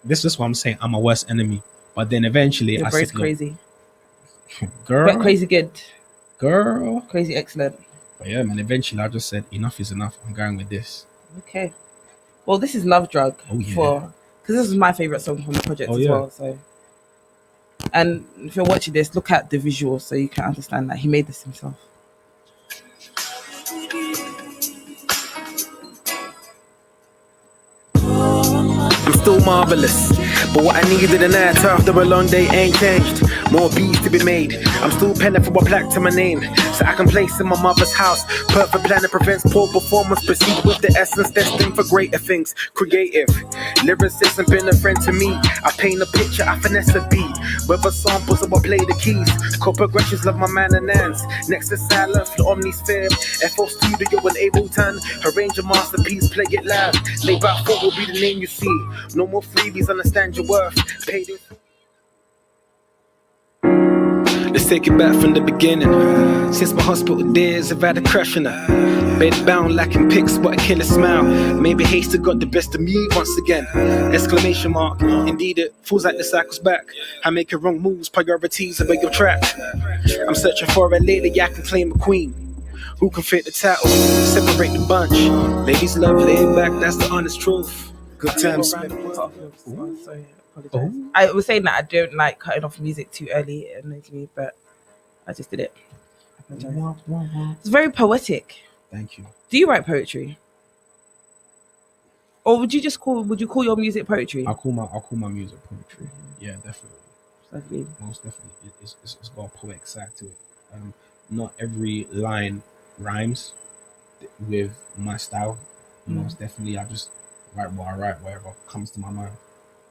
this is what I'm saying. I'm my worst enemy. But then eventually I said, crazy. Girl. But crazy good. Girl. Crazy excellent. But yeah, man, eventually I just said enough is enough. I'm going with this. Okay. Well, this is Love Drug. Oh yeah. Because this is my favorite song from the project as well. So, and if you're watching this, look at the visuals so you can understand that he made this himself. I'm still marvelous, but what I needed a night after a long day ain't changed. More beats to be made. I'm still penning for a plaque to my name, so I can place in my mother's house. Perfect plan that prevents poor performance. Proceed with the essence, destined for greater things. Creative lyricism been a friend to me. I paint a picture, I finesse a beat. Whether samples or I play the keys. Chord progressions love my man and hands. Next to silence, the omnisphere. FO Studio and Ableton. Arrange a masterpiece, play it live. Layback Thought will be the name you see. No more freebies, understand your worth. Paid in. Let's take it back from the beginning. Since my hospital days, I've had a crush on her. Bed bound, lacking pics, but a killer smile. Maybe Hasty got the best of me once again. Exclamation mark. Indeed, it feels like the cycle's back. I make the wrong moves, priorities, I beg your track. I'm searching for a lady I can claim a queen. Who can fit the title, separate the bunch. Ladies love laid back, that's the honest truth. Good times. I was saying that I don't like cutting off music too early. It annoys me, but I just did it. It's very poetic. Thank you. Do you write poetry, or would you call your music poetry? I'll call my music poetry. Yeah, definitely. Most definitely, it's got a poetic side to it. Not every line rhymes with my style. Most definitely, I just write what I write, whatever comes to my mind,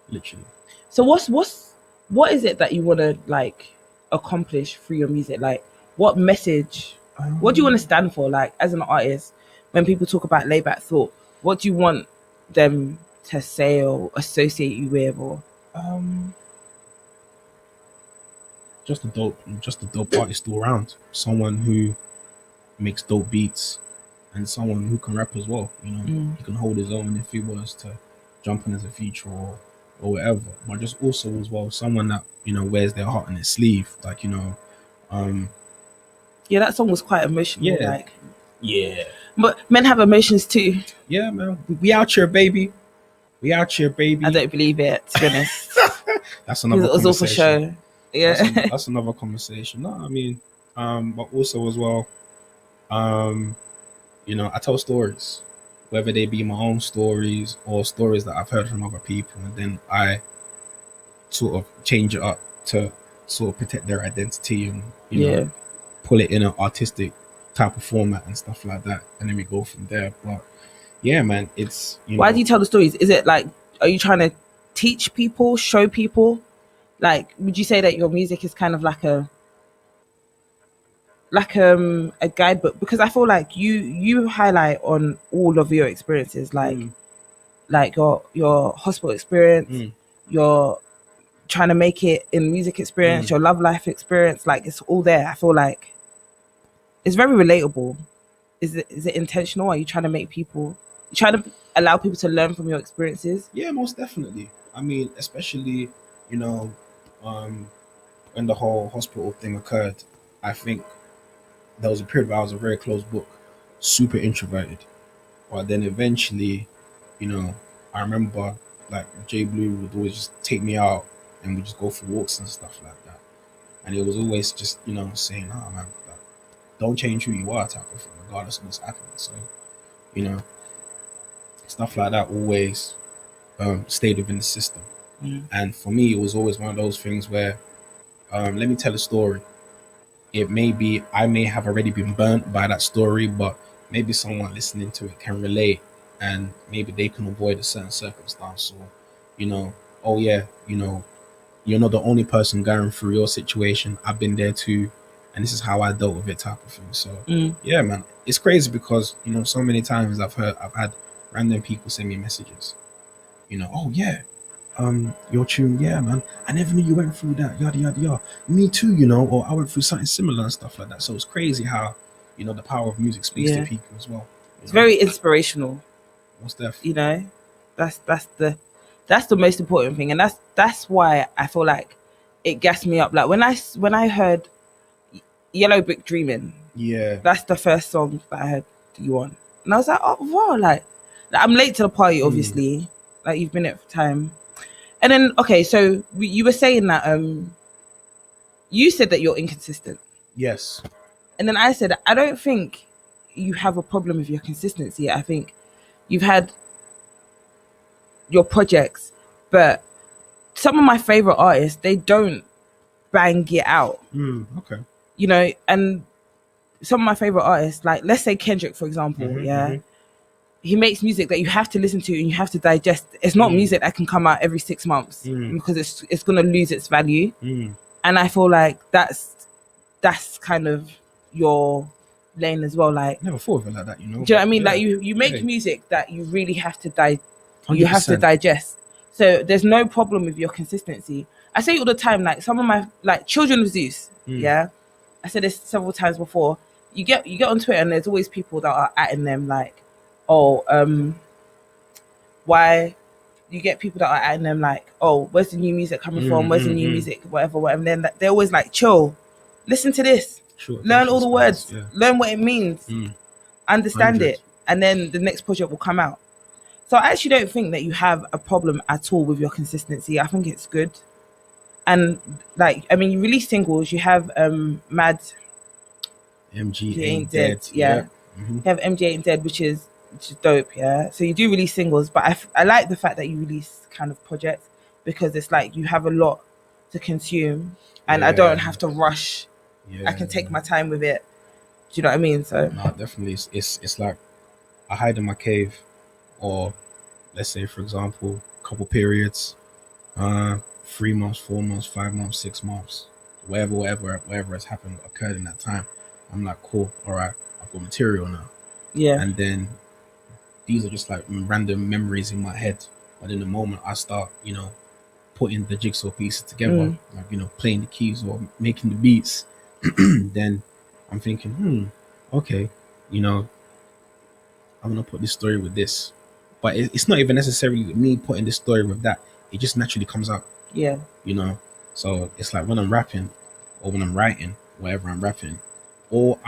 literally. So what is it that you want to like accomplish through your music? Like, what message? What do you want to stand for? Like, as an artist, when people talk about Layback Thought, what do you want them to say or associate you with? Or just a dope artist all around. Someone who makes dope beats and someone who can rap as well. He can hold his own if he was to jump in as a feature or whatever. But just also as well someone that wears their heart on their sleeve. Like yeah, that song was quite emotional. Yeah. Like, yeah. But men have emotions too. Yeah, man. We out here, baby. We out here, baby. I don't believe it, to be honest. That's another conversation. It was all for show. Yeah. That's another conversation. No, I mean, but also as well, I tell stories, whether they be my own stories or stories that I've heard from other people, and then I sort of change it up to sort of protect their identity and pull it in an artistic type of format and stuff like that, and then we go from there. But yeah, man, it's why do you tell the stories? Is it like, are you trying to teach people, show people? Like, would you say that your music is kind of like a guidebook? Because I feel like you highlight on all of your experiences, like your hospital experience, your trying to make it in music experience, your love life experience, like it's all there. I feel like it's very relatable. Is it intentional? Are you trying to make people, trying to allow people to learn from your experiences? Yeah, most definitely. I mean, especially, you know, when the whole hospital thing occurred, I think there was a period where I was a very closed book, super introverted. But then eventually, you know, I remember like Jay Blue would always just take me out and we just go for walks and stuff like that. And it was always just, you know, saying, oh man, like, don't change who you are type of thing, regardless of what's happening. So, you know, stuff like that always stayed within the system. And for me, it was always one of those things where, let me tell a story. It may be, I may have already been burnt by that story, but maybe someone listening to it can relate and maybe they can avoid a certain circumstance. Or, you know, oh yeah, you know, you're not the only person going through your situation. I've been there too. And this is how I dealt with it type of thing. So yeah, man, it's crazy because, you know, so many times I've had random people send me messages, you know, oh yeah, your tune, yeah, man, I never knew you went through that, yada yada yada. Me too, you know, or I went through something similar and stuff like that. So it's crazy how, you know, the power of music speaks to people as well. It's very inspirational. Most definitely. You know, that's the most important thing, and that's why I feel like it gassed me up. Like when I heard Yellow Brick Dreaming, yeah, that's the first song that I heard you on, and I was like, oh wow, like I'm late to the party, obviously, like you've been at for time. And then, okay, so you were saying that you said that you're inconsistent. Yes. And then I said, I don't think you have a problem with your consistency. I think you've had your projects, but some of my favorite artists, they don't bang it out. Okay. You know, and some of my favorite artists, like let's say Kendrick, for example, he makes music that you have to listen to and you have to digest. It's not music that can come out every 6 months because it's going to lose its value. And I feel like that's kind of your lane as well. Like, never thought of it like that, you know. Do you know what I mean? Like you make music that you really have to you have to digest. So there's no problem with your consistency. I say it all the time, like some of my, like Children of Zeus, I said this several times before. You get on Twitter and there's always people that are atting them like, why you get people that are atting them like, oh, where's the new music coming from? Where's the new music? Whatever. And then they're always like, chill, listen to this, learn all the words, learn what it means, understand 100. it, and then the next project will come out. So I actually don't think that you have a problem at all with your consistency. I think it's good. And like, I mean, you release singles, you have Mad MG Ain't Dead. You have MG Ain't Dead, which is dope, yeah. So you do release singles, but I like the fact that you release kind of projects because it's like you have a lot to consume and I don't have to rush. I can take my time with it. Do you know what I mean? So no, definitely, it's like I hide in my cave, or let's say, for example, a couple periods, 3 months, 4 months, 5 months, 6 months, whatever has happened occurred in that time. I'm like, cool, all right, I've got material now. Yeah. And then these are just like random memories in my head. But in the moment I start, you know, putting the jigsaw pieces together, like, you know, playing the keys or making the beats, then I'm thinking, okay, you know, I'm gonna put this story with this. But it's not even necessarily me putting this story with that. It just naturally comes out. Yeah. You know? So it's like when I'm rapping or when I'm writing, whatever I'm rapping, the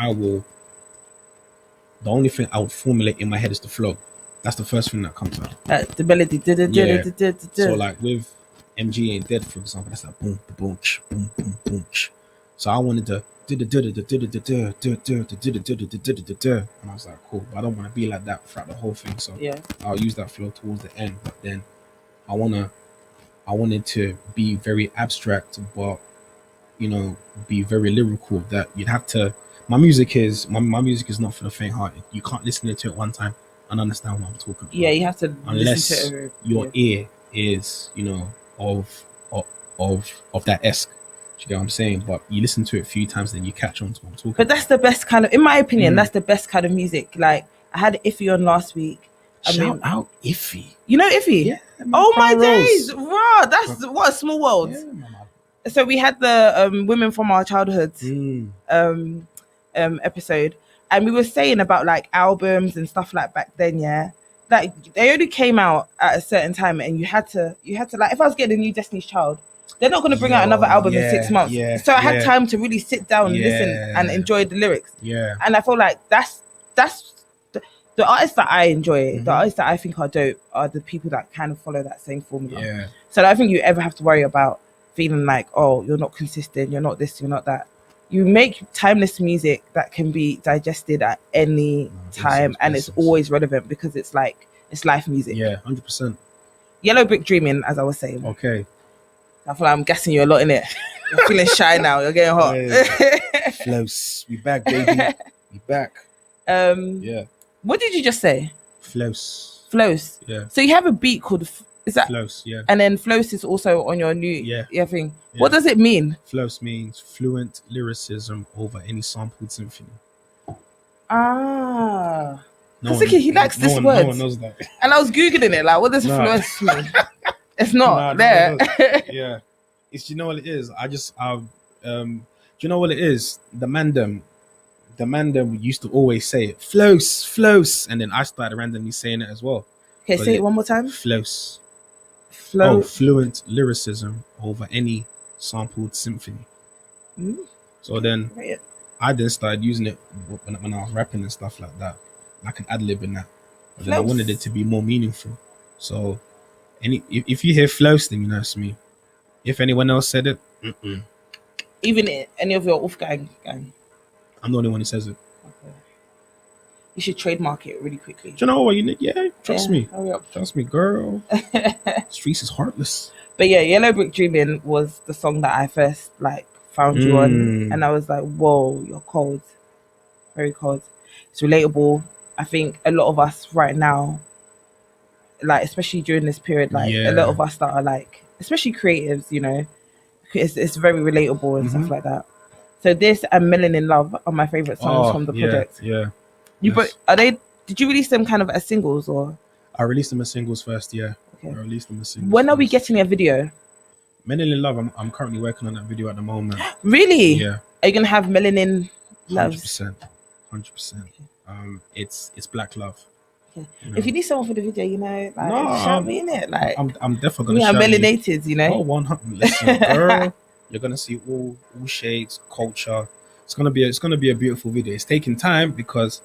only thing I would formulate in my head is the flow. That's the first thing that comes out. The melody. So like with MG Ain't Dead, for example, that's like boom, boom, boom, boom, boom. So I wanted to and I was like, cool, but I don't want to be like that throughout the whole thing. So I'll use that flow towards the end. But then I wanted to be very abstract, but you know, be very lyrical. That you'd have to. My music is not for the faint-hearted. You can't listen to it one time and understand what I'm talking about. Yeah, you have to unless listen to it. Your ear is, you know, of that esque. Do you get what I'm saying? But you listen to it a few times, then you catch on to what I'm talking. But that's the best kind of, in my opinion, that's the best kind of music. Like I had Iffy on last week, Shout out Iffy. You know Iffy? Yeah. Oh my Crown Rose. days, raw! That's what a small world. Yeah, man. So we had the women from our childhoods episode, and we were saying about like albums and stuff like back then. Yeah, like they only came out at a certain time, and you had to like, if I was getting a new Destiny's Child, they're not going to bring out another album in 6 months. Yeah, so I had time to really sit down, listen, and enjoy the lyrics. Yeah, and I feel like that's the artists that I enjoy, the artists that I think are dope, are the people that kind of follow that same formula. Yeah. So I don't think you ever have to worry about feeling like, oh, you're not consistent, you're not this, you're not that. You make timeless music that can be digested at any time, and it's always relevant because it's like, it's life music. Yeah, 100%. Yellow Brick Dreaming, as I was saying. Okay. I feel like I'm gassing you a lot in it. You're feeling shy now. You're getting hot. Flows. We back, baby. We back. Yeah. What did you just say? Flows. Flows. Yeah. So you have a beat called, is that? Flows, yeah. And then Flows is also on your new thing. Yeah. What does it mean? Flows means fluent lyricism over any sampled symphony. Ah. He likes this word. No one knows that. And I was Googling it, like, what does fluence mean? It's not there. Yeah. It's, you know what it is? Do you know what it is? The man them used to always say it, flows, and then I started randomly saying it as well. Okay, say it one more time. Flows. Flow. Oh, fluent lyricism over any sampled symphony. So then I then started using it when I was rapping and stuff like that. I can ad-lib in that. But then I wanted it to be more meaningful. So if you hear flows, then you know it's me. If anyone else said it, even any of your off gang. I'm the only one who says it. Okay. You should trademark it really quickly. Do you know what you need? Yeah, trust me. Hurry up. Trust me, girl. Streets is heartless. But yeah, Yellow Brick Dreaming was the song that I first like found you on, and I was like, whoa, you're cold. Very cold. It's relatable. I think a lot of us right now, like especially during this period, like a lot of us that are like, especially creatives, you know, it's very relatable and stuff like that. So this and Melanin Love are my favorite songs from the project. Yeah. Did you release them kind of as singles or? I released them as singles first, yeah. Okay. I released them as singles. When are we getting a video? Melanin Love, I'm currently working on that video at the moment. Really? Yeah. Are you gonna have Melanin Love? 100%. Okay. It's Black Love. Okay. You know? If you need someone for the video, you know, like shout me in it. Like I'm definitely gonna. We are melanated, you know. Oh, 100. Listen, girl, you're gonna see all shades, culture. It's gonna be a beautiful video. It's taking time because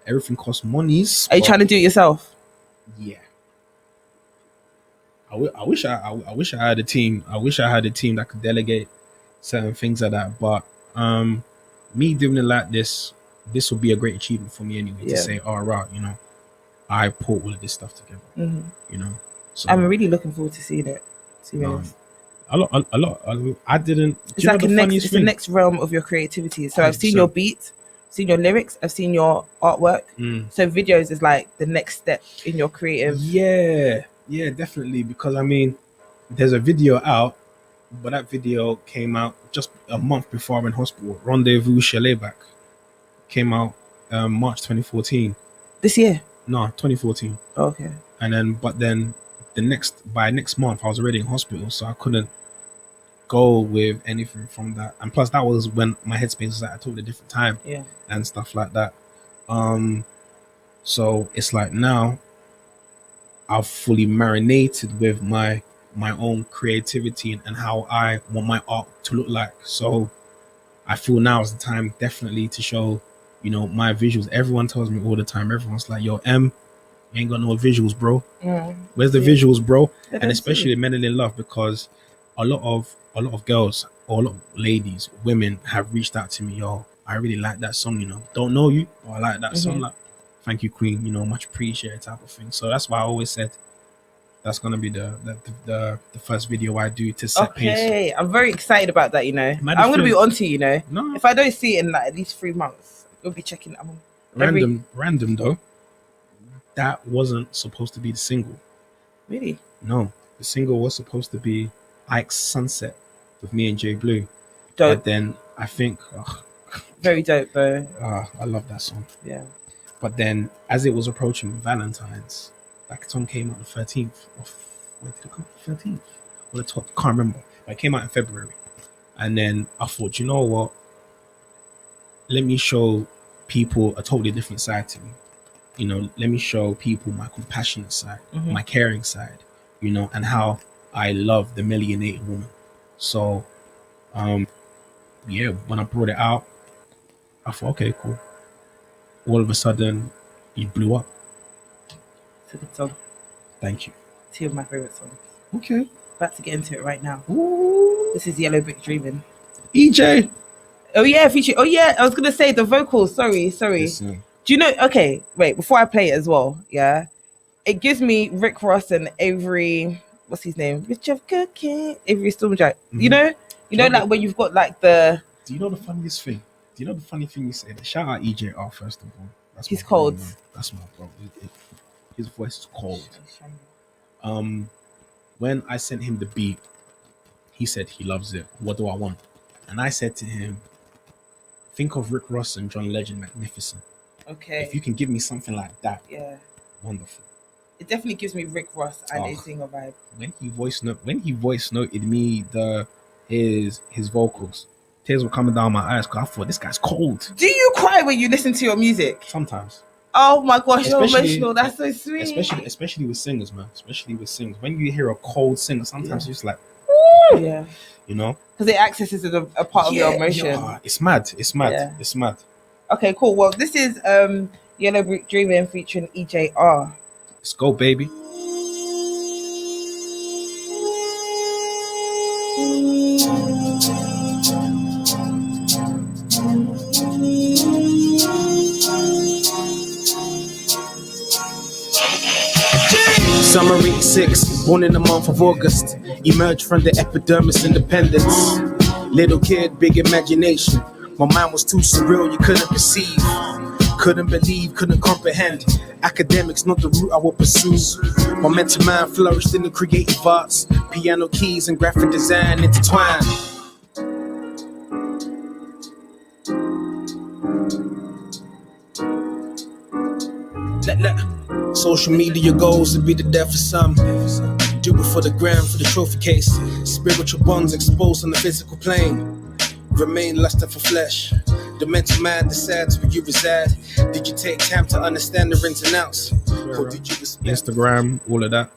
everything costs monies. Are you trying to do it yourself? Yeah. I wish I had a team. I wish I had a team that could delegate certain things like that. But me doing it like this would be a great achievement for me anyway. To say, all right, you know, I put all of this stuff together. You know, so I'm really looking forward to seeing it. To be honest. A lot. I didn't. It's like it's the next realm of your creativity. So 100%. I've seen your beats, seen your lyrics, I've seen your artwork. So videos is like the next step in your creative. Yeah, definitely. Because I mean, there's a video out, but that video came out just a month before I'm in hospital. Rendezvous chez Layback came out March 2014. This year? No, 2014. Okay. And then, by next month, I was already in hospital, so I couldn't go with anything from that. And plus, that was when my headspace was at a totally different time, and stuff like that. So it's like now I've fully marinated with my own creativity and how I want my art to look like. So I feel now is the time definitely to show, you know, my visuals. Everyone tells me all the time. Everyone's like, "Yo, M, you ain't got no visuals, bro. Where's the visuals, bro?" And especially Melanin Love, because a lot of girls or a lot of ladies, women have reached out to me. "Yo, I really like that song. You know, don't know you, but I like that song. Like, thank you, Queen. You know, much appreciated," type of thing. So that's why I always said that's gonna be the first video I do to set pace. Okay, I'm very excited about that. You know, I'm gonna be onto you. Know, if I don't see it in like at least 3 months, you'll be checking. Random though. That wasn't supposed to be the single. Really? No, the single was supposed to be Ike's Sunset with me and Jay Blue. Dope. But then I think very dope though. I love that song. Yeah. But then as it was approaching Valentine's, That song came out the 13th of, when did it come out? 13th or the 12th? Can't remember. But it came out in February. And then I thought, you know what? Let me show people a totally different side to me. You know, let me show people my compassionate side, my caring side, you know, and how I love the melanated woman. So, yeah, when I brought it out, I thought, okay, cool. All of a sudden, it blew up. It's a good song. Thank you. Two of my favorite songs. Okay. About to get into it right now. Ooh. This is Yellow Brick Dreaming. EJ. Oh yeah, feature. Oh yeah, I was gonna say the vocals. Sorry. Listen. Do you know? Okay, wait. Before I play it as well, yeah, it gives me Rick Ross and Avery. What's his name? Rich of Cooking. Avery Stormjack. You know, like when you've got like the. Do you know the funniest thing? Do you know the funny thing you said? Shout out EJR first of all. He's cold. Bro, that's my bro. His voice is cold. When I sent him the beat, he said he loves it. What do I want? And I said to him, think of Rick Ross and John Legend, Magnificent. Okay. If you can give me something like that, yeah, wonderful. It definitely gives me Rick Ross and a singer vibe. When he voice noted me his vocals, tears were coming down my eyes because I thought this guy's cold. Do you cry when you listen to your music? Sometimes. Oh my gosh, you're emotional. That's so sweet. Especially with singers, man. Especially with singers. When you hear a cold singer, sometimes you're just like, woo! Yeah. You know? Because it accesses a part of your emotion. Yeah. It's mad. Yeah. It's mad. Okay, cool. Well, this is Yellow Brick Dreaming featuring EJR. Let's go, baby. Summer 86, born in the month of August, emerged from the epidermis independence. Little kid, big imagination. My mind was too surreal, you couldn't perceive. Couldn't believe, couldn't comprehend. Academics, not the route I would pursue. My mental mind flourished in the creative arts. Piano keys and graphic design intertwined. Social media goals to be the death of some. Do it for the gram, for the trophy case. Spiritual bonds exposed on the physical plane. Remain lusting for flesh. The mental mind decides where you reside. Did you take time to understand the ins and outs? Or did you Instagram, all of that.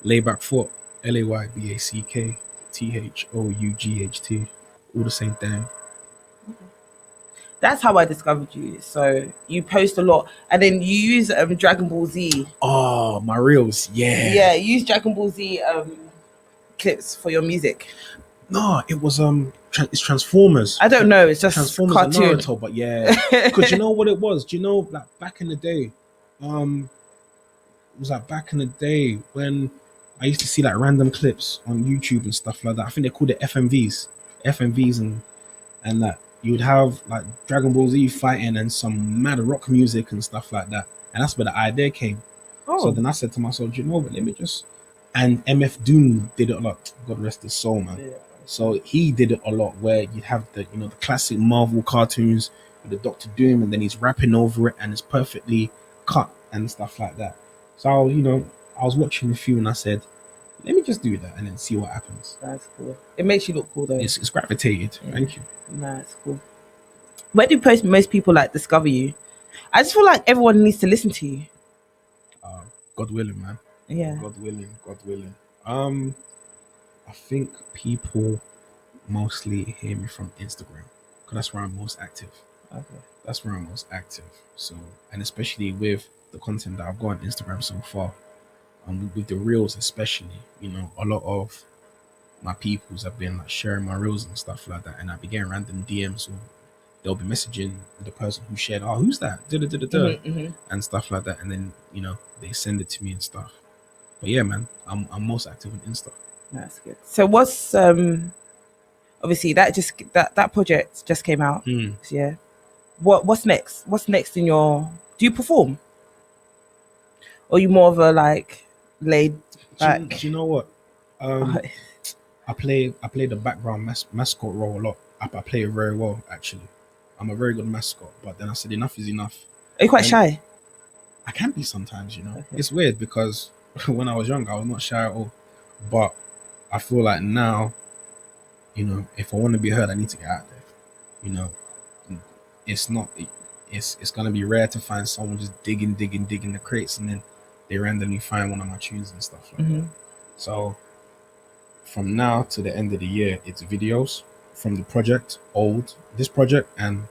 Layback Thought, Layback Though. All the same thing. That's how I discovered you. So you post a lot, and then you use Dragon Ball Z. Oh, my reels, yeah. Yeah, you use Dragon Ball Z clips for your music. No, it was it's Transformers. I don't know. It's just Transformers cartoon. and Naruto, but yeah, because you know what it was. Do you know, like back in the day, it was like back in the day when I used to see like random clips on YouTube and stuff like that. I think they called it FMVs, and that you would have like Dragon Ball Z fighting and some mad rock music and stuff like that, and that's where the idea came. Oh. So then I said to myself, do you know what? Let me just. And MF Doom did it a lot. God rest his soul, man. Yeah. So he did it a lot, where you have the the classic Marvel cartoons with the Doctor Doom, and then he's rapping over it, and it's perfectly cut and stuff like that. So I was watching a few, and I said, let me just do that and then see what happens. That's cool. It makes you look cool, though. It's gravitated. Yeah. Thank you. Nah, it's cool. Where do most people like discover you? I just feel like everyone needs to listen to you. God willing, man. Yeah. God willing. I think people mostly hear me from Instagram because that's where I'm most active. Okay. That's where I'm most active. So, and especially with the content that I've got on Instagram so far, with the reels especially, a lot of my peoples have been like sharing my reels and stuff like that, and I be getting random DMs, or they'll be messaging the person who shared, oh, who's that? And stuff like that, and then they send it to me and stuff. But yeah, man, I'm most active on Insta. That's good. So what's obviously that project just came out. So yeah. What's next? What's next in your? Do you perform? Or are you more of a like laid back? Do you know what? I play the background mascot role a lot. I play it very well, actually. I'm a very good mascot. But then I said enough is enough. Are you quite shy? I can be sometimes, Okay. It's weird because when I was young, I was not shy at all. But I feel like now, you know, if I want to be heard, I need to get out there. You know, it's not. It's gonna be rare to find someone just digging the crates, and then they randomly find one of my tunes and stuff like that. So from now to the end of the year, it's videos from the project, this project, and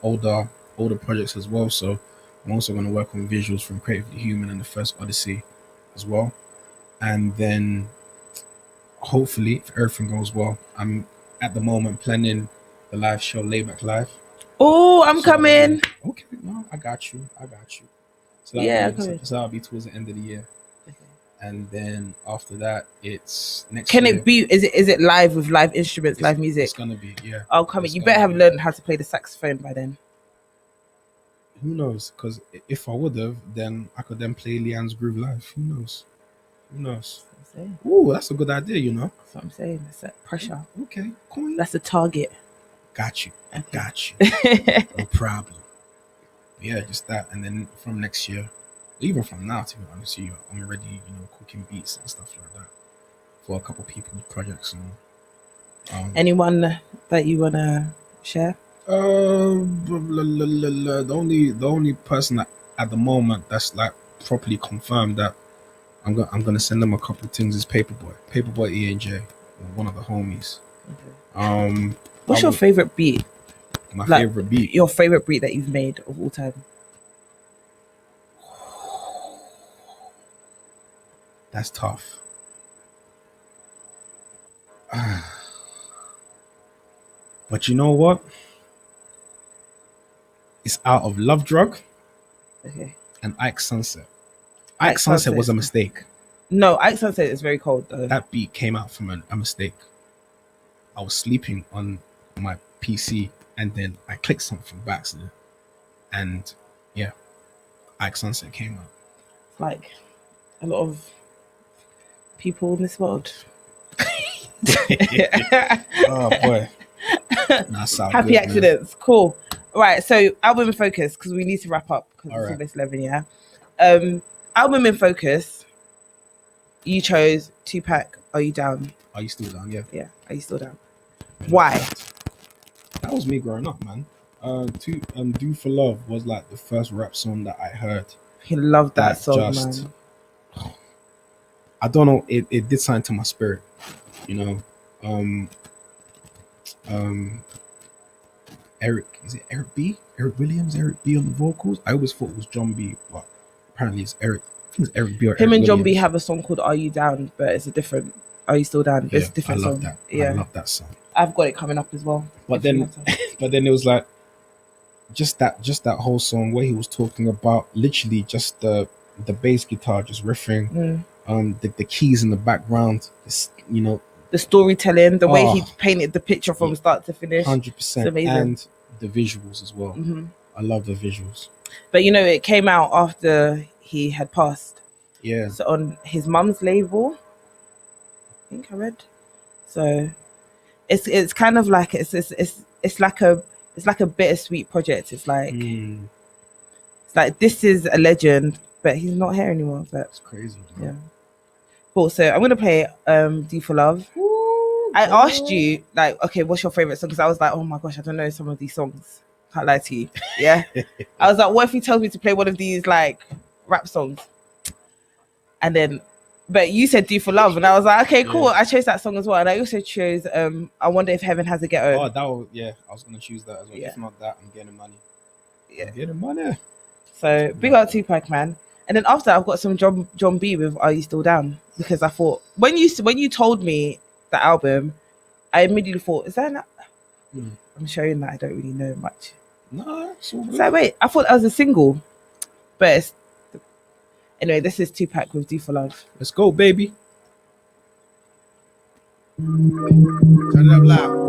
older projects as well. So I'm also going to work on visuals from Creatively Human and the first Odyssey as well. And then hopefully, if everything goes well, I'm at the moment planning the live show, Layback Live. Oh, I'm coming. Okay, no, I got you. So that'll be towards the end of the year. Okay. And then after that, it's next year. Can it be, is it live with live instruments, live music? It's gonna be, yeah. I'll come in. You better have learned how to play the saxophone by then. Who knows? Because if I would have, then I could then play Leanne's Groove live. Who knows? Oh, that's a good idea, you know. That's what I'm saying. That's that pressure. Okay, cool. That's the target. Got you. No problem. Yeah, just that. And then from next year, even from now, to be honest with you, I'm already, you know, cooking beats and stuff like that for a couple people's projects. And anyone that you wanna share? The only person that at the moment that's like properly confirmed that I'm gonna send them a couple of things is Paperboy ENJ, one of the homies. Okay. What's your favorite beat? My favorite beat. Your favorite beat that you've made of all time? That's tough. But you know what? It's out of Love Drug. Okay. And Ike Sunset. Ike Sunset was a mistake. No, Ike Sunset is very cold though. That beat came out from a mistake. I was sleeping on my PC and then I clicked something by accident. And yeah, Ike Sunset came out. Like a lot of people in this world. Oh boy. Happy good, accidents. Man. Cool. Right, so album in focus, because we need to wrap up because it's almost 11, yeah. Album in focus, you chose Tupac, Are You Down? Are You Still Down? Yeah. Yeah, Are You Still Down? Why? That was me growing up, man. Do For Love was like the first rap song that I heard. He loved that song, man. I don't know, it did something to my spirit, you know. Eric B? Eric Williams, Eric B on the vocals. I always thought it was John B, but apparently it's Eric. I think it's Eric B or him Eric and John Williams. B have a song called Are You Down, but it's a different Are You Still Down? It's a different song. That. Yeah. I love that song. I've got it coming up as well. But then it was like just that whole song where he was talking about literally just the bass guitar just riffing, the keys in the background, you know, the storytelling, the way he painted the picture from start to finish. 100%. And the visuals as well. Mm-hmm. I love the visuals. But you know, it came out after he had passed. Yeah. So on his mum's label, I think I read. So it's kind of like it's like a bittersweet project. It's like this is a legend, but he's not here anymore. But it's crazy. Yeah. Cool. So I'm gonna play D for Love. I asked you, like, okay, what's your favorite song? Because I was like, oh my gosh, I don't know some of these songs. Can't lie to you. Yeah. I was like, what if he tells me to play one of these like rap songs? And then, but you said Do For Love, and I was like, okay, cool. Yeah. I chose that song as well. And I also chose I Wonder If Heaven Has a Ghetto. Oh, that was, yeah, I was gonna choose that as well. Yeah. If not that, I'm Getting Money. Yeah. I'm Getting Money. So big up Tupac, man. And then after I've got some John B with Are You Still Down? Because I thought when you told me the album, I immediately thought, is that an I'm showing that I don't really know much. No, it's all good. So wait, I thought that was a single. But anyway, this is Tupac with Do For Love. Let's go, baby. Turn it up loud.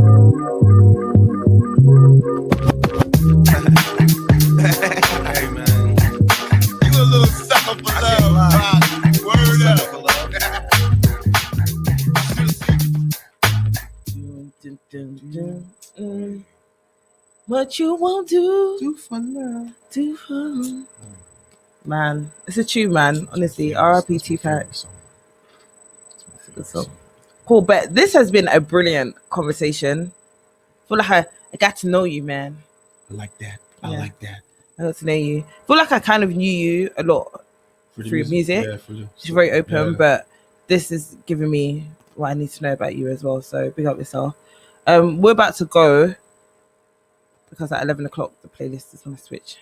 Hey man, you a little sucker for love. Word up. What you won't do for love. Do for love. Man, it's a tune, man. Honestly, R.I.P. Tupac. It's a good song. Cool, but this has been a brilliant conversation. I feel like I got to know you, man. I like that. I like that. I got to know you. I feel like I kind of knew you a lot through music. Yeah, through She's very open, but this is giving me what I need to know about you as well. So big up yourself. We're about to go because at 11 o'clock the playlist is going to switch.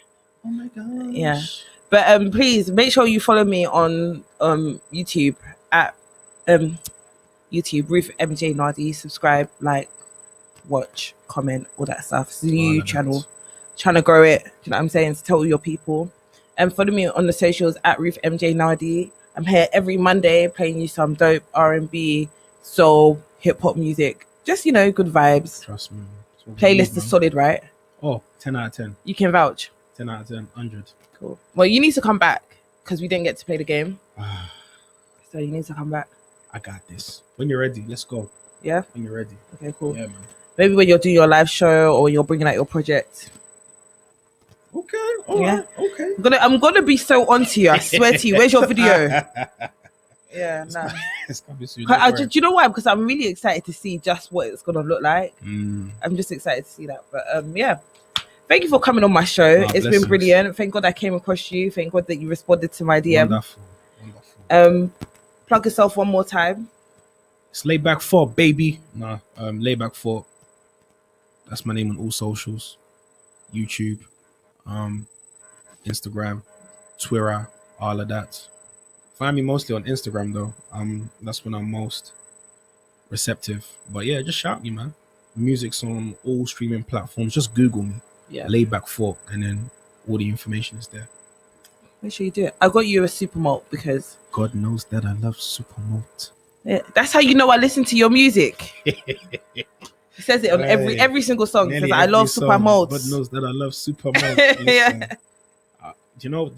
Oh my gosh. Yeah. But please make sure you follow me on YouTube at YouTube, Ruth MJ Nardi. Subscribe, like, watch, comment, all that stuff. It's a new channel. Trying to grow it. Do you know what I'm saying? To tell all your people. And follow me on the socials at Ruth MJ Nardi. I'm here every Monday playing you some dope R&B, soul, hip hop music. Just, you know, good vibes. Trust me. Playlist is solid, right? Oh, 10 out of 10. You can vouch. 10 out of 10, 100. Cool. Well, you need to come back because we didn't get to play the game. So you need to come back. I got this. When you're ready, let's go. Yeah? When you're ready. Okay, cool. Yeah, man. Maybe when you're doing your live show or you're bringing out your project. Okay. All right. Okay. I'm gonna be so onto you. I swear to you. Where's your video? Yeah, nah. It's coming soon. Do you know why? Because I'm really excited to see just what it's gonna look like. I'm just excited to see that. But yeah. Thank you for coming on my show. It's been brilliant. Thank God I came across you. Thank God that you responded to my DM. Wonderful. Plug yourself one more time. It's Layback Thought, baby. Nah, Layback Thought. That's my name on all socials. YouTube, Instagram, Twitter, all of that. Find me mostly on Instagram though. That's when I'm most receptive. But yeah, just shout me, man. Music's on all streaming platforms. Just Google me. Yeah. Layback Thought, and then all the information is there. Make sure you do it. I got you a super malt because God knows that I love super malt. Yeah, that's how you know I listen to your music. He says it on every single song. He says, I love super malt. God knows that I love super malt. Yeah. You know,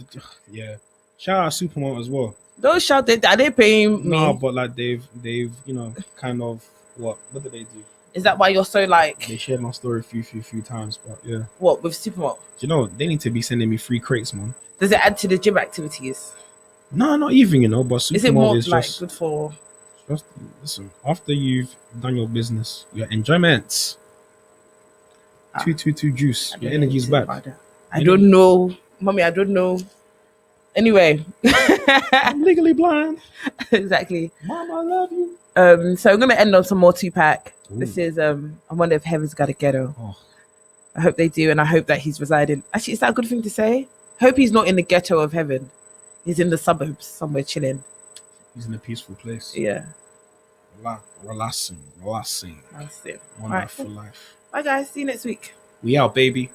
yeah. Shout out super malt as well. Don't shout it. Are they paying me? No, but like they've you know, kind of what do they do? Is that why you're so like? They shared my story a few times, but yeah. What with Supermalt? You know, they need to be sending me free crates, man. Does it add to the gym activities? No, not even, you know. But Supermalt is it more is like just good for? Just listen. After you've done your business, your enjoyments. 222 juice. Your energy's back. I don't know, mommy. I don't know. Anyway, I'm legally blind. Exactly. Mom, I love you. So I'm gonna end on some more Tupac. This is I wonder if Heaven's Got a Ghetto. Oh. I hope they do, and I hope that he's residing. Actually, is that a good thing to say? Hope he's not in the ghetto of heaven. He's in the suburbs somewhere chilling. He's in a peaceful place. Yeah. Relaxing. That's it. Wonderful life. Bye guys. See you next week. We out, baby.